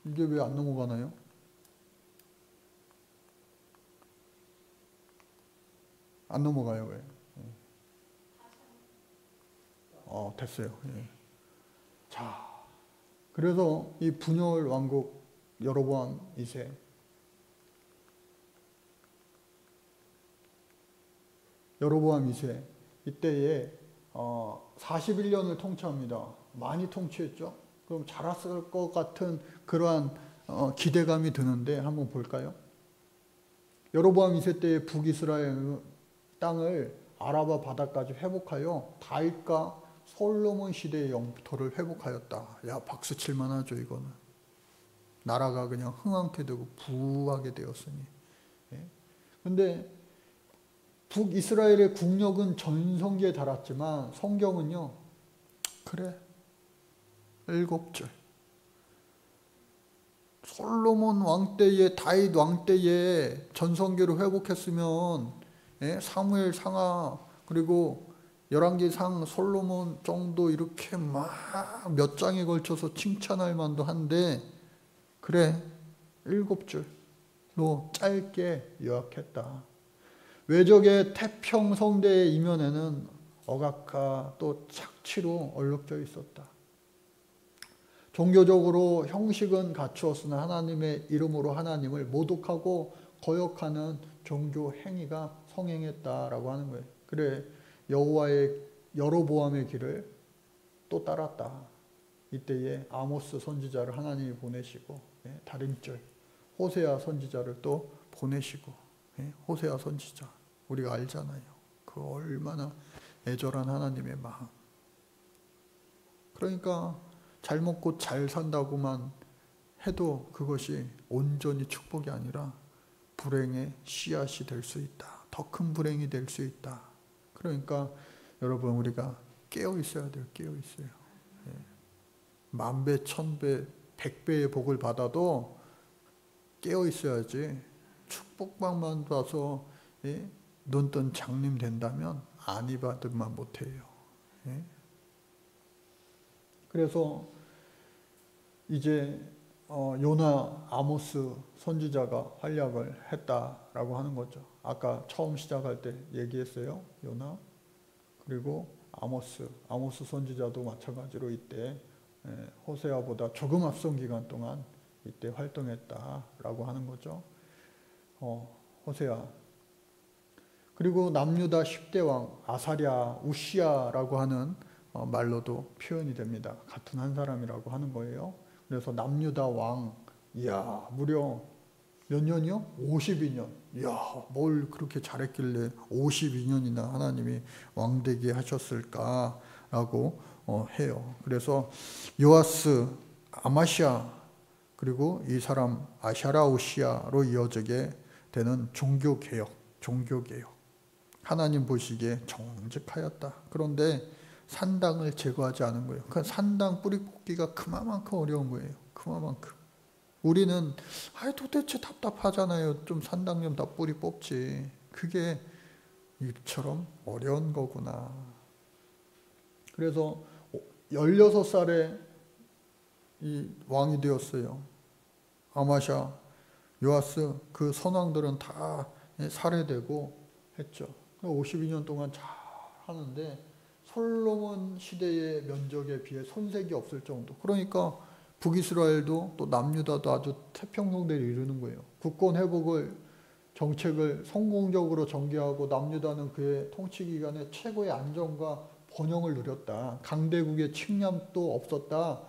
이게 왜 안 넘어가나요? 안 넘어가요, 왜? 됐어요. 예. 자, 그래서 이 분열 왕국 여로보암 2세, 여로보암 2세 이때에 41년을 통치합니다. 많이 통치했죠. 그럼 잘했을 것 같은 그러한 기대감이 드는데 한번 볼까요? 여로보암 2세 때의 북이스라엘 땅을 아라바 바다까지 회복하여 다윗과 솔로몬 시대의 영토를 회복하였다. 야, 박수 칠만 하죠, 이거는. 나라가 그냥 흥황케 되고 부하게 되었으니. 근데 북이스라엘의 국력은 전성기에 달았지만 성경은요, 그래, 7절. 솔로몬 왕 때에, 다윗 왕 때에 전성기를 회복했으면 사무엘 상하 그리고 열왕기상 솔로몬 정도 이렇게 막 몇 장에 걸쳐서 칭찬할 만도 한데, 그래 7줄로 짧게 요약했다. 외적의 태평성대의 이면에는 억압과 또 착취로 얼룩져 있었다. 종교적으로 형식은 갖추었으나 하나님의 이름으로 하나님을 모독하고 거역하는 종교 행위가 성행했다라고 하는 거예요. 그래 여호와의 여로보암의 길을 또 따랐다. 이때에 아모스 선지자를 하나님이 보내시고 다림줄 호세아 선지자를 또 보내시고 호세아 선지자 우리가 알잖아요. 그 얼마나 애절한 하나님의 마음. 그러니까 잘 먹고 잘 산다고만 해도 그것이 온전히 축복이 아니라 불행의 씨앗이 될 수 있다. 더 큰 불행이 될 수 있다. 그러니까 여러분 우리가 깨어 있어야 돼요. 깨어 있어요. 만배, 천배, 백배의 복을 받아도 깨어 있어야지. 축복만 봐서 눈뜬 장님 된다면 아니 받으면 못해요. 그래서 이제 요나, 아모스 선지자가 활약을 했다라고 하는 거죠. 아까 처음 시작할 때 얘기했어요. 요나 그리고 아모스 선지자도 마찬가지로 이때 호세아보다 조금 앞선 기간 동안 이때 활동했다라고 하는 거죠. 호세아. 그리고 남유다 10대 왕 아사랴, 우시야라고 하는 말로도 표현이 됩니다. 같은 한 사람이라고 하는 거예요. 그래서 남유다 왕, 이야 무려 몇 년이요? 52년. 이야 뭘 그렇게 잘했길래 52년이나 하나님이 왕되게 하셨을까라고 해요. 그래서 요아스, 아마시아 그리고 이 사람 아샤라우시아로 이어지게 되는 종교개혁. 하나님 보시기에 정직하였다. 그런데 산당을 제거하지 않은 거예요. 그 산당 뿌리 뽑기가 그만큼 어려운 거예요. 그만큼. 우리는 도대체 답답하잖아요. 좀 산당 좀 다 뿌리 뽑지. 그게 이처럼 어려운 거구나. 그래서 16살에 이 왕이 되었어요. 아마샤, 요아스 그 선왕들은 다 살해되고 했죠. 52년 동안 잘 하는데 솔로몬 시대의 면적에 비해 손색이 없을 정도. 그러니까 북이스라엘도 또 남유다도 아주 태평성대를 이루는 거예요. 국권 회복을 정책을 성공적으로 전개하고 남유다는 그의 통치 기간에 최고의 안정과 번영을 누렸다. 강대국의 침략도 없었다.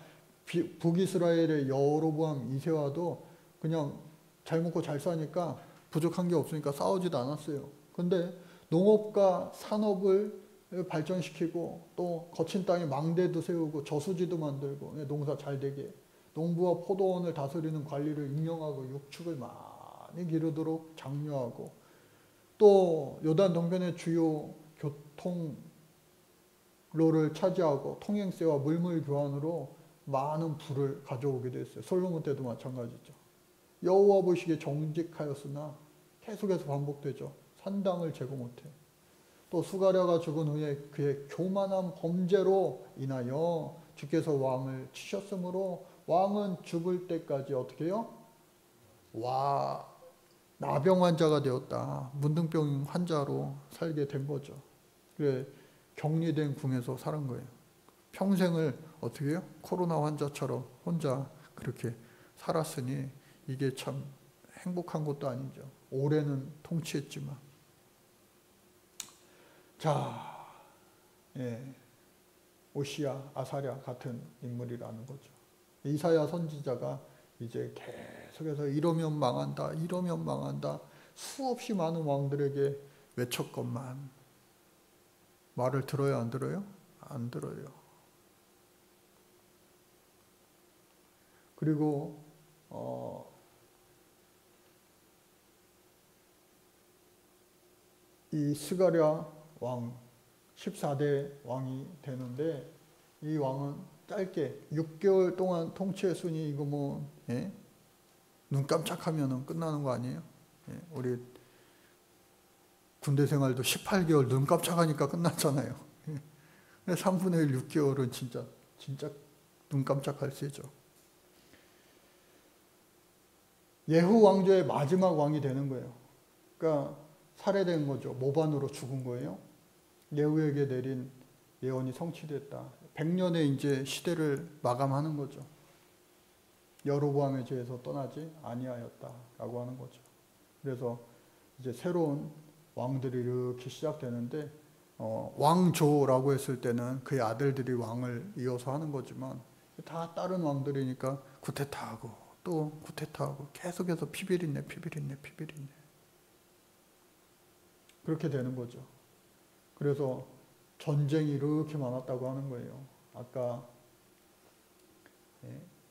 북이스라엘의 여로보암 2세와도 그냥 잘 먹고 잘 사니까 부족한 게 없으니까 싸우지도 않았어요. 근데 농업과 산업을 발전시키고 또 거친 땅에 망대도 세우고 저수지도 만들고 농사 잘 되게 농부와 포도원을 다스리는 관리를 임명하고 육축을 많이 기르도록 장려하고 또 요단 동편의 주요 교통로를 차지하고 통행세와 물물 교환으로 많은 부를 가져오게 됐어요. 솔로몬 때도 마찬가지죠. 여호와 보시기에 정직하였으나 계속해서 반복되죠. 산당을 제거 못해. 또 수가랴가 죽은 후에 그의 교만한 범죄로 인하여 주께서 왕을 치셨으므로 왕은 죽을 때까지 어떻게 해요? 나병 환자가 되었다. 문둥병 환자로 살게 된 거죠. 그래 격리된 궁에서 살은 거예요. 평생을 어떻게 해요? 코로나 환자처럼 혼자 그렇게 살았으니 이게 참 행복한 것도 아니죠. 오래는 통치했지만. 자, 오시야, 아사랴 같은 인물이라는 거죠. 이사야 선지자가 이제 계속해서 이러면 망한다, 이러면 망한다. 수없이 많은 왕들에게 외쳤건만 말을 들어요, 안 들어요? 안 들어요. 그리고 이 스가랴 왕 14대 왕이 되는데 이 왕은 짧게 6개월 동안 통치했으니 이거 뭐 눈 깜짝하면 끝나는 거 아니에요? 우리 군대 생활도 18개월 눈 깜짝하니까 끝났잖아요. 3분의 1 6개월은 진짜 눈 깜짝할 새죠. 예후 왕조의 마지막 왕이 되는 거예요. 그러니까 살해된 거죠. 모반으로 죽은 거예요. 예후에게 내린 예언이 성취됐다. 100년의 이제 시대를 마감하는 거죠. 여로보암의 죄에서 떠나지 아니하였다라고 하는 거죠. 그래서 이제 새로운 왕들이 이렇게 시작되는데 왕조라고 했을 때는 그의 아들들이 왕을 이어서 하는 거지만 다 다른 왕들이니까 쿠데타하고 또 쿠데타하고 계속해서 피비린내 그렇게 되는 거죠. 그래서 전쟁이 이렇게 많았다고 하는 거예요. 아까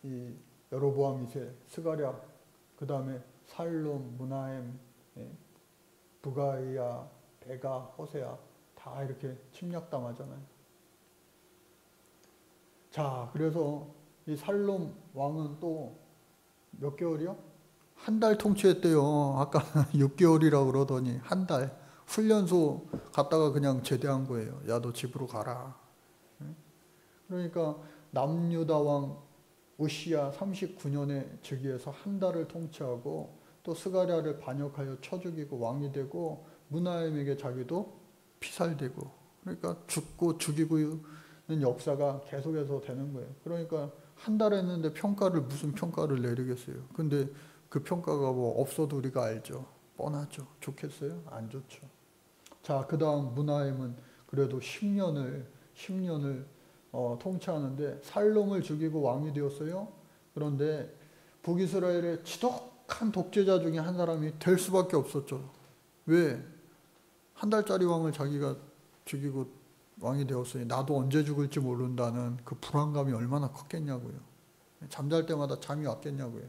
이 여로보암 2세, 스가랴, 그 다음에 살롬, 므나헴, 부가이야, 베가, 호세아 다 이렇게 침략당하잖아요. 자, 그래서 이 살롬 왕은 또 몇 개월이요? 한 달 통치했대요. 아까 6개월이라고 그러더니 한 달. 훈련소 갔다가 그냥 제대한 거예요. 야, 너 집으로 가라. 그러니까 남유다 왕 우시야 39년에 즉위해서 한 달을 통치하고 또 스가랴를 반역하여 쳐 죽이고 왕이 되고 므나헴에게 자기도 피살되고 그러니까 죽고 죽이고는 역사가 계속해서 되는 거예요. 그러니까 한 달 했는데 무슨 평가를 내리겠어요. 근데 그 평가가 뭐 없어도 우리가 알죠. 뻔하죠. 좋겠어요? 안 좋죠. 자, 그 다음 므나헴은 그래도 10년을 통치하는데 살롬을 죽이고 왕이 되었어요. 그런데 북이스라엘의 지독한 독재자 중에 한 사람이 될 수밖에 없었죠. 왜? 한 달짜리 왕을 자기가 죽이고 왕이 되었으니 나도 언제 죽을지 모른다는 그 불안감이 얼마나 컸겠냐고요. 잠잘 때마다 잠이 왔겠냐고요.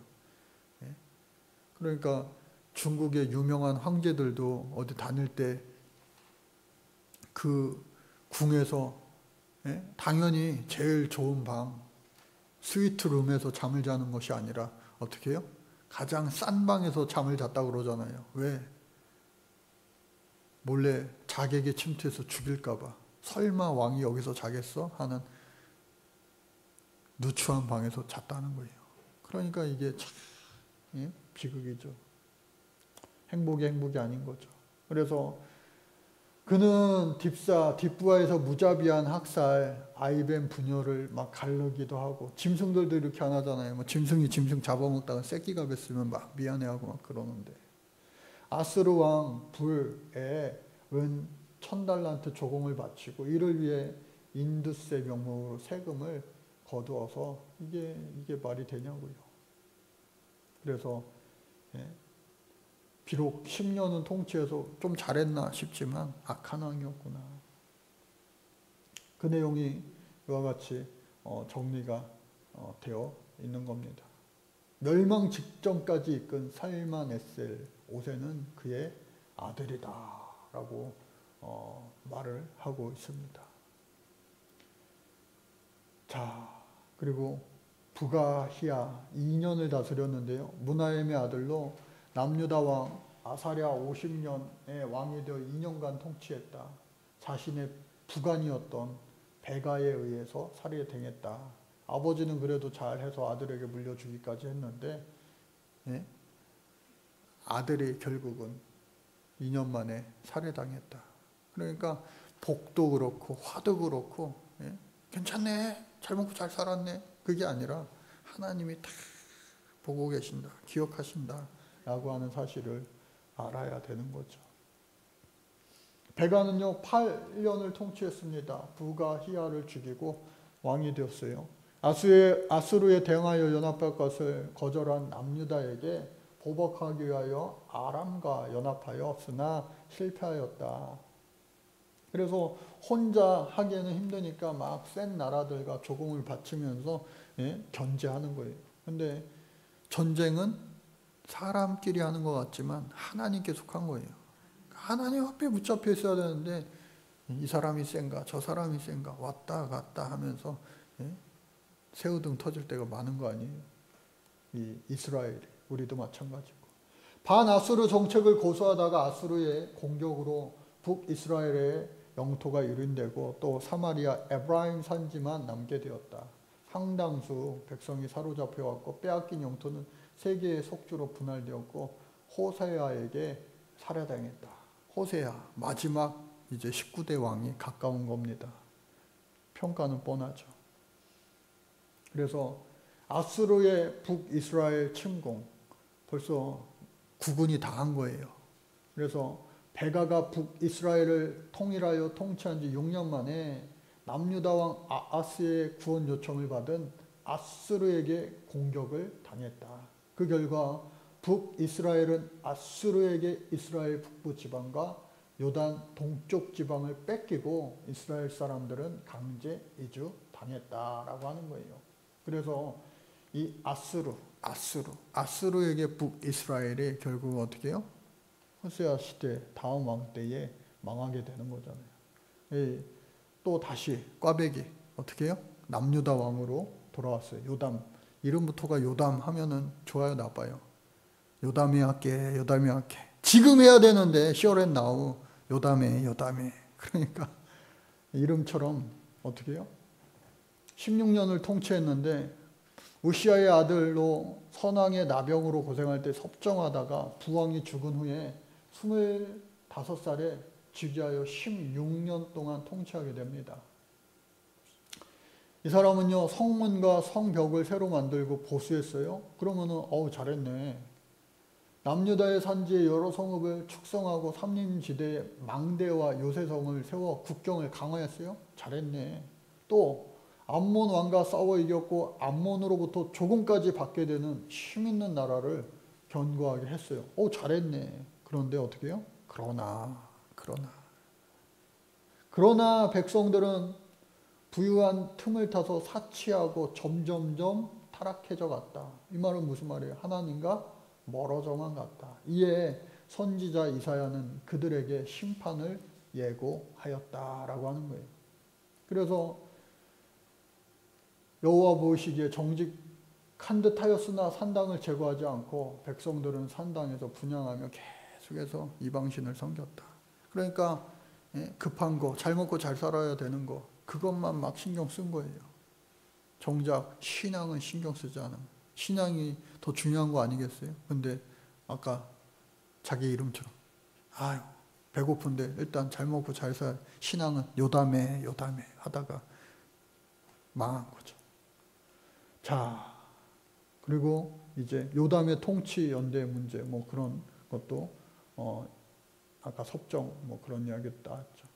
그러니까 중국의 유명한 황제들도 어디 다닐 때 그 궁에서 당연히 제일 좋은 방, 스위트룸에서 잠을 자는 것이 아니라 어떻게 해요? 가장 싼 방에서 잠을 잤다고 그러잖아요. 왜? 몰래 자객이 침투해서 죽일까 봐. 설마 왕이 여기서 자겠어? 하는 누추한 방에서 잤다는 거예요. 그러니까 이게 참 비극이죠. 행복이 아닌 거죠. 그래서 그는 딥부하에서 무자비한 학살, 아이뱀 부녀를 막 갈르기도 하고, 짐승들도 이렇게 안 하잖아요. 뭐 짐승이 짐승 잡아먹다가 새끼가 뱄으면 막 미안해하고 막 그러는데. 아스르 왕 불에 은 1000달란트 조공을 바치고 이를 위해 인두세 명목으로 세금을 거두어서 이게 말이 되냐고요. 그래서 비록 10년은 통치해서 좀 잘했나 싶지만 악한 왕이었구나. 그 내용이 이와 같이 정리가 되어 있는 겁니다. 멸망 직전까지 이끈 살만에셀 5세는 그의 아들이다 라고 말을 하고 있습니다. 자, 그리고 부가히야 2년을 다스렸는데요. 므나헴의 아들로 남유다 왕 아사랴 50년에 왕이 되어 2년간 통치했다. 자신의 부관이었던 베가에 의해서 살해당했다. 아버지는 그래도 잘해서 아들에게 물려주기까지 했는데 아들이 결국은 2년 만에 살해당했다. 그러니까 복도 그렇고 화도 그렇고 괜찮네, 잘 먹고 잘 살았네, 그게 아니라 하나님이 다 보고 계신다, 기억하신다 라고 하는 사실을 알아야 되는 거죠. 베가는요 8년을 통치했습니다. 부가히야를 죽이고 왕이 되었어요. 아수르에 대응하여 연합할 것을 거절한 남유다에게 보복하기 위하여 아람과 연합하였으나 실패하였다. 그래서 혼자 하기에는 힘드니까 막 센 나라들과 조공을 바치면서 견제하는 거예요. 근데 전쟁은 사람끼리 하는 것 같지만 하나님께 속한 거예요. 하나님 앞에 붙잡혀 있어야 되는데 이 사람이 센가 저 사람이 센가 왔다 갔다 하면서 새우등 터질 때가 많은 거 아니에요. 이 이스라엘이, 우리도 마찬가지고. 반아수르 정책을 고수하다가 아수르의 공격으로 북이스라엘의 영토가 유린되고 또 사마리아 에브라임 산지만 남게 되었다. 상당수 백성이 사로잡혀왔고 빼앗긴 영토는 세 개의 속주로 분할되었고 호세아에게 살해당했다. 호세아 마지막 이제 19대 왕이 가까운 겁니다. 평가는 뻔하죠. 그래서 아수르의 북이스라엘 침공 벌써 국군이 다 한 거예요. 그래서 베가가 북이스라엘을 통일하여 통치한 지 6년 만에 남유다 왕 아하스의 구원 요청을 받은 아수르에게 공격을 당했다. 그 결과 북이스라엘은 아수르에게 이스라엘 북부 지방과 요단 동쪽 지방을 뺏기고 이스라엘 사람들은 강제 이주 당했다라고 하는 거예요. 그래서 이 아수르에게 북이스라엘이 결국 어떻게 해요? 호세아 시대 다음 왕 때에 망하게 되는 거잖아요. 또 다시 꽈배기 어떻게 해요? 남유다 왕으로 돌아왔어요. 요담. 이름부터가 요담 하면은 좋아요, 나빠요? 요담이 할게. 지금 해야 되는데 시어렛 나우 요담에. 그러니까 이름처럼 어떻게 해요? 16년을 통치했는데 우시아의 아들로 선왕의 나병으로 고생할 때 섭정하다가 부왕이 죽은 후에 25살에 즉위하여 16년 동안 통치하게 됩니다. 이 사람은요, 성문과 성벽을 새로 만들고 보수했어요. 그러면은 잘했네. 남유다의 산지에 여러 성읍을 축성하고 삼림지대에 망대와 요새성을 세워 국경을 강화했어요. 잘했네. 또 암몬 왕과 싸워 이겼고 암몬으로부터 조공까지 받게 되는 힘 있는 나라를 견고하게 했어요. 잘했네. 그런데 어떻게 해요? 그러나 백성들은 부유한 틈을 타서 사치하고 점점점 타락해져 갔다. 이 말은 무슨 말이에요? 하나님과 멀어져만 갔다. 이에 선지자 이사야는 그들에게 심판을 예고하였다라고 하는 거예요. 그래서 여호와 보시기에 정직한 듯하였으나 산당을 제거하지 않고 백성들은 산당에서 분향하며 계속해서 이방신을 섬겼다. 그러니까 급한 거, 잘 먹고 잘 살아야 되는 거, 그것만 막 신경 쓴 거예요. 정작 신앙은 신경 쓰지 않은 거예요. 신앙이 더 중요한 거 아니겠어요? 근데 아까 자기 이름처럼 배고픈데 일단 잘 먹고 잘 살, 신앙은 요담에 하다가 망한 거죠. 자, 그리고 이제 요담의 통치 연대 문제 그런 것도 아까 섭정 그런 이야기 나왔죠.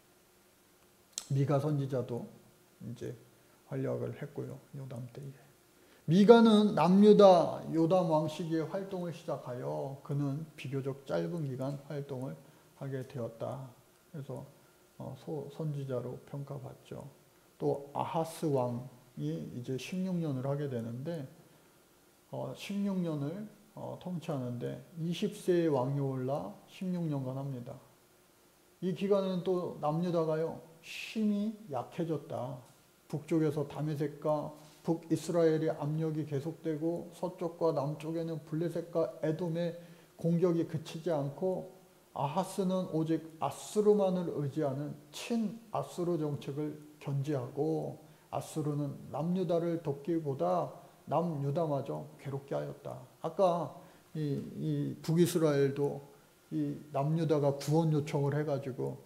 미가 선지자도 이제 활약을 했고요. 요담 때에. 미가는 남유다 요담 왕 시기에 활동을 시작하여 그는 비교적 짧은 기간 활동을 하게 되었다. 그래서 선지자로 평가받죠. 또 아하스 왕이 이제 16년을 하게 되는데 16년을 통치하는데 20세의 왕이 올라 16년간 합니다. 이 기간에는 또 남유다가요 힘이 약해졌다. 북쪽에서 다메섹과 북이스라엘의 압력이 계속되고 서쪽과 남쪽에는 블레셋과 에돔의 공격이 그치지 않고 아하스는 오직 아수르만을 의지하는 친아수르 정책을 견지하고 아수르는 남유다를 돕기보다 남유다마저 괴롭게 하였다. 아까 이 북이스라엘도 이 남유다가 구원 요청을 해가지고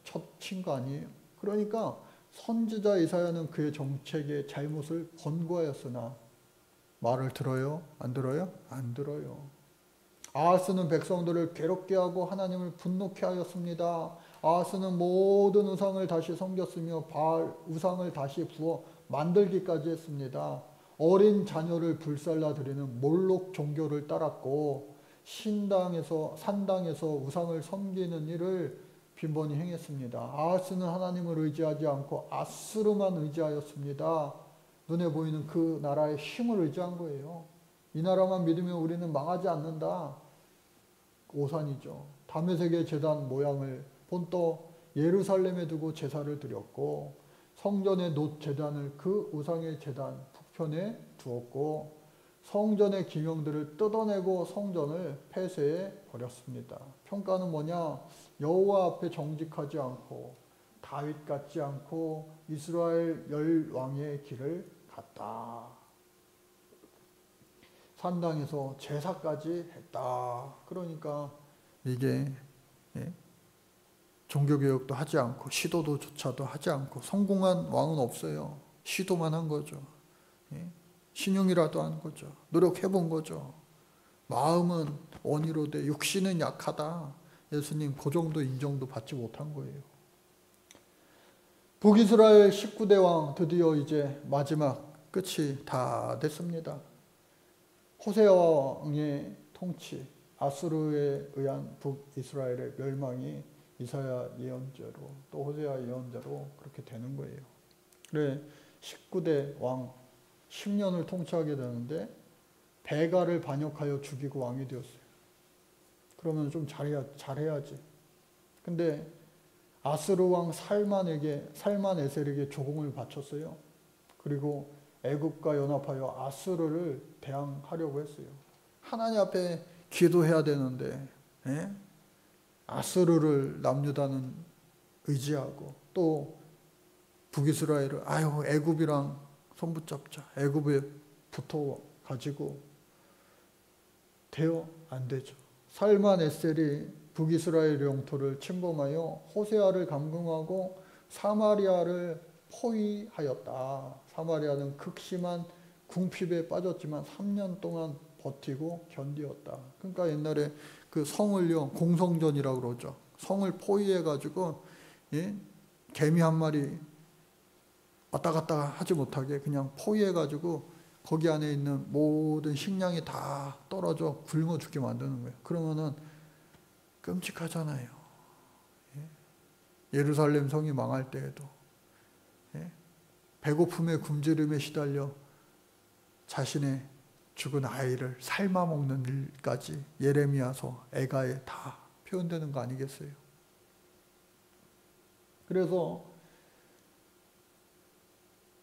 첫 친 거 아니에요. 그러니까 선지자 이사야는 그의 정책의 잘못을 권고하였으나 말을 들어요? 안 들어요? 안 들어요. 아하스는 백성들을 괴롭게 하고 하나님을 분노케 하였습니다. 아하스는 모든 우상을 다시 섬겼으며 바알 우상을 다시 부어 만들기까지 했습니다. 어린 자녀를 불살라 드리는 몰록 종교를 따랐고 산당에서 우상을 섬기는 일을 빈번히 행했습니다. 아하스는 하나님을 의지하지 않고 아수르만 의지하였습니다. 눈에 보이는 그 나라의 힘을 의지한 거예요. 이 나라만 믿으면 우리는 망하지 않는다. 오산이죠. 다메섹의 제단 모양을 본떠 예루살렘에 두고 제사를 드렸고 성전의 놋 제단을 그 우상의 제단 북편에 두었고 성전의 기명들을 뜯어내고 성전을 폐쇄해 버렸습니다. 평가는 뭐냐? 여호와 앞에 정직하지 않고 다윗 같지 않고 이스라엘 열 왕의 길을 갔다. 산당에서 제사까지 했다. 그러니까 이게 종교개혁도 하지 않고 시도조차도 하지 않고 성공한 왕은 없어요. 시도만 한 거죠. 신용이라도 한 거죠. 노력해 본 거죠. 마음은 원이로 돼 육신은 약하다. 예수님 그 정도 인정도 받지 못한 거예요. 북이스라엘 19대 왕 드디어 이제 마지막 끝이 다 됐습니다. 호세아 왕의 통치, 아수르에 의한 북이스라엘의 멸망이 이사야 예언자로 또 호세아 예언자로 그렇게 되는 거예요. 그래 19대 왕 10년을 통치하게 되는데 베가를 반역하여 죽이고 왕이 되었어요. 그러면 좀 잘해야지. 근데 아수르 왕 살만에셀에게 조공을 바쳤어요. 그리고 애굽과 연합하여 아수르를 대항하려고 했어요. 하나님 앞에 기도해야 되는데 아수르를 남유다는 의지하고 또 북이스라엘을 애굽이랑 손붙잡자. 애굽에 붙어 가지고 돼요? 안 되죠. 살만에셀이 북이스라엘 영토를 침범하여 호세아를 감금하고 사마리아를 포위하였다. 사마리아는 극심한 궁핍에 빠졌지만 3년 동안 버티고 견디었다. 그러니까 옛날에 그 성을요 공성전이라고 그러죠. 성을 포위해가지고 개미 한 마리 왔다 갔다 하지 못하게 그냥 포위해가지고 거기 안에 있는 모든 식량이 다 떨어져 굶어 죽게 만드는 거예요. 그러면은 끔찍하잖아요. 예루살렘 성이 망할 때에도 배고픔에 굶주림에 시달려 자신의 죽은 아이를 삶아 먹는 일까지 예레미야서 애가에 다 표현되는 거 아니겠어요? 그래서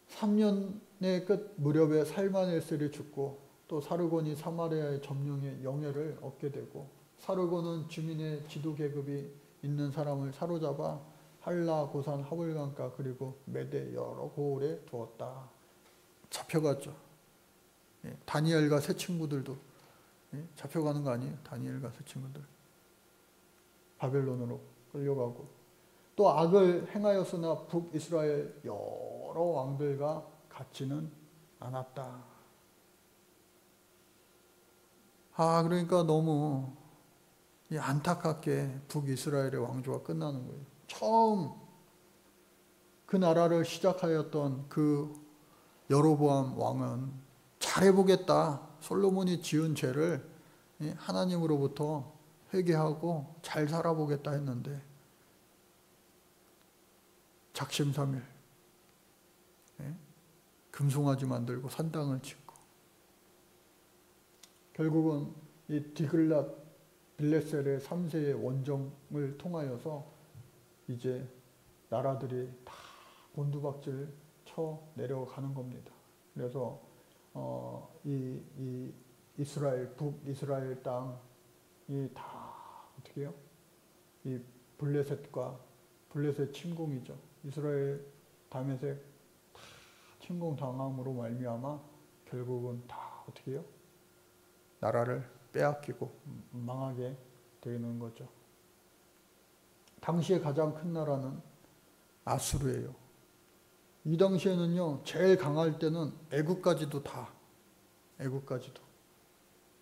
3년의 끝 무렵에 살만에셀이 죽고 또 사르곤이 사마리아의 점령의 영예를 얻게 되고 사르곤은 주민의 지도 계급이 있는 사람을 사로잡아 할라, 고산, 하볼강가 그리고 메대 여러 고을에 두었다. 잡혀갔죠. 다니엘과 세 친구들도 잡혀가는 거 아니에요? 다니엘과 세 친구들. 바벨론으로 끌려가고 또 악을 행하였으나 북이스라엘 여러 왕들과 같지는 않았다. 그러니까 너무 안타깝게 북이스라엘의 왕조가 끝나는 거예요. 처음 그 나라를 시작하였던 그 여로보암 왕은 잘해보겠다. 솔로몬이 지은 죄를 하나님으로부터 회개하고 잘 살아보겠다 했는데 작심삼일 금송아지 만들고 산당을 짓고 결국은 이 디글랏 빌레셀의 3세의 원정을 통하여서 이제 나라들이 다 곤두박질 쳐 내려가는 겁니다. 그래서 이 이스라엘 북이스라엘 땅이 다 어떻게 해요? 이 블레셋 침공이죠. 이스라엘 다메섹 다 침공당함으로 말미암아 결국은 다 어떻게 해요? 나라를 빼앗기고 망하게 되는 거죠. 당시에 가장 큰 나라는 아수르예요. 이 당시에는요 제일 강할 때는 애국까지도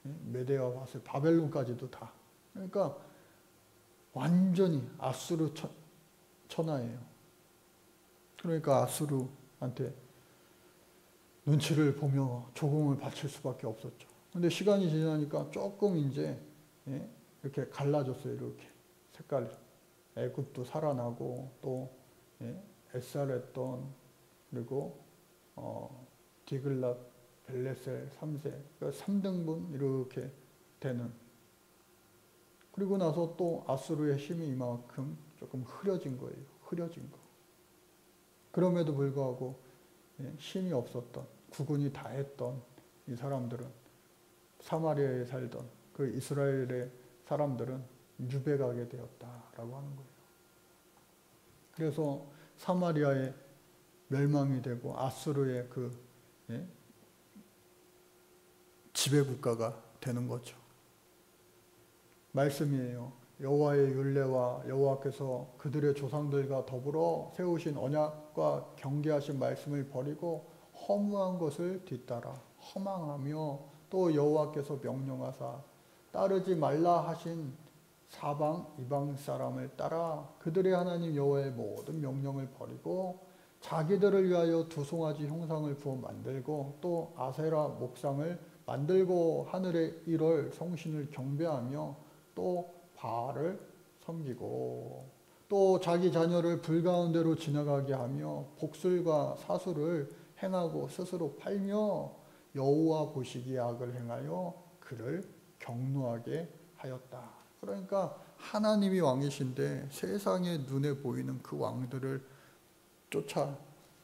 메데와 바셀, 바벨론까지도 다. 그러니까 완전히 아수르 천하예요. 그러니까 아수르한테 눈치를 보며 조공을 바칠 수밖에 없었죠. 근데 시간이 지나니까 조금 이제 이렇게 갈라졌어요. 이렇게 색깔. 애굽도 살아나고 또 에살했던 그리고 디글랏 벨레셀 3세 3등분 이렇게 되는. 그리고 나서 또 아수르의 힘이 이만큼 조금 흐려진 거예요. 흐려진 거. 그럼에도 불구하고 힘이 없었던 국군이 다 했던 이 사람들은 사마리아에 살던 그 이스라엘의 사람들은 유배가게 되었다라고 하는 거예요. 그래서 사마리아의 멸망이 되고 아수르의 그 지배국가가 되는 거죠. 말씀이에요. 여호와의 율례와 여호와께서 그들의 조상들과 더불어 세우신 언약과 경계하신 말씀을 버리고 허무한 것을 뒤따라. 허망하며 또 여호와께서 명령하사 따르지 말라 하신 사방 이방 사람을 따라 그들의 하나님 여호와의 모든 명령을 버리고 자기들을 위하여 두 송아지 형상을 부어 만들고 또 아세라 목상을 만들고 하늘의 일월 성신을 경배하며 또 바알을 섬기고 또 자기 자녀를 불 가운데로 지나가게 하며 복술과 사술을 행하고 스스로 팔며 여호와 보시기에 악을 행하여 그를 경노하게 하였다. 그러니까 하나님이 왕이신데 세상에 눈에 보이는 그 왕들을 쫓아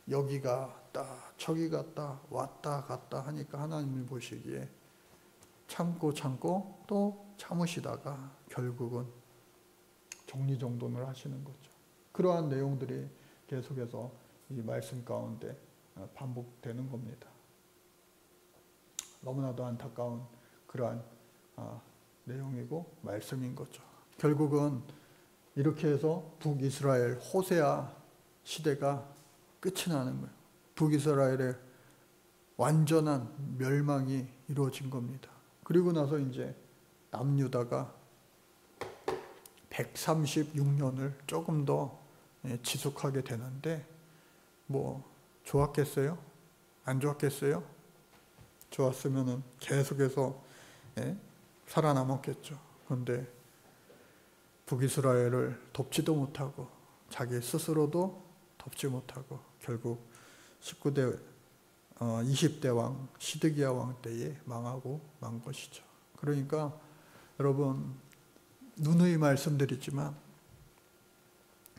여기 갔다 저기 갔다 왔다 갔다 하니까 하나님이 보시기에 참고 또 참으시다가 결국은 정리정돈을 하시는 거죠. 그러한 내용들이 계속해서 이 말씀 가운데 반복되는 겁니다. 너무나도 안타까운 그러한 내용이고 말씀인 거죠. 결국은 이렇게 해서 북이스라엘 호세아 시대가 끝이 나는 거예요. 북이스라엘의 완전한 멸망이 이루어진 겁니다. 그리고 나서 이제 남유다가 136년을 조금 더 지속하게 되는데 뭐 좋았겠어요? 안 좋았겠어요? 좋았으면은 계속해서 살아남았겠죠. 그런데 북이스라엘을 돕지도 못하고 자기 스스로도 돕지 못하고 결국 20대 왕 시드기야 왕 때에 망하고 만 것이죠. 그러니까 여러분 누누이 말씀드리지만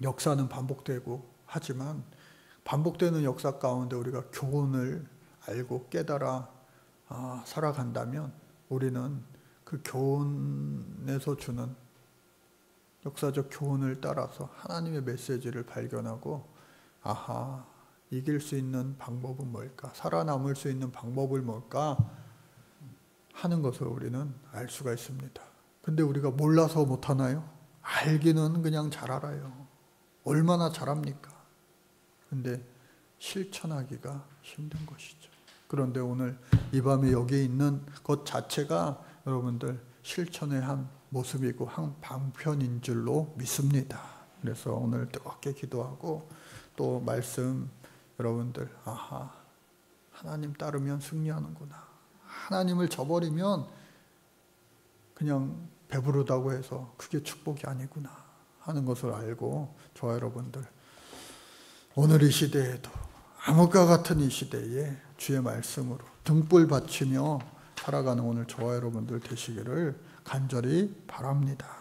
역사는 반복되고 하지만 반복되는 역사 가운데 우리가 교훈을 알고 깨달아 살아간다면 우리는 그 교훈에서 주는 역사적 교훈을 따라서 하나님의 메시지를 발견하고 아하 이길 수 있는 방법은 뭘까? 살아남을 수 있는 방법을 뭘까? 하는 것을 우리는 알 수가 있습니다. 근데 우리가 몰라서 못하나요? 알기는 그냥 잘 알아요. 얼마나 잘합니까? 근데 실천하기가 힘든 것이죠. 그런데 오늘 이 밤에 여기 있는 것 자체가 여러분들 실천의 한 모습이고 한 방편인 줄로 믿습니다. 그래서 오늘 뜨겁게 기도하고 또 말씀 여러분들 아하 하나님 따르면 승리하는구나. 하나님을 저버리면 그냥 배부르다고 해서 그게 축복이 아니구나 하는 것을 알고 저와 여러분들 오늘 이 시대에도 암흑과 같은 이 시대에 주의 말씀으로 등불 받치며 살아가는 오늘 저와 여러분들 되시기를 간절히 바랍니다.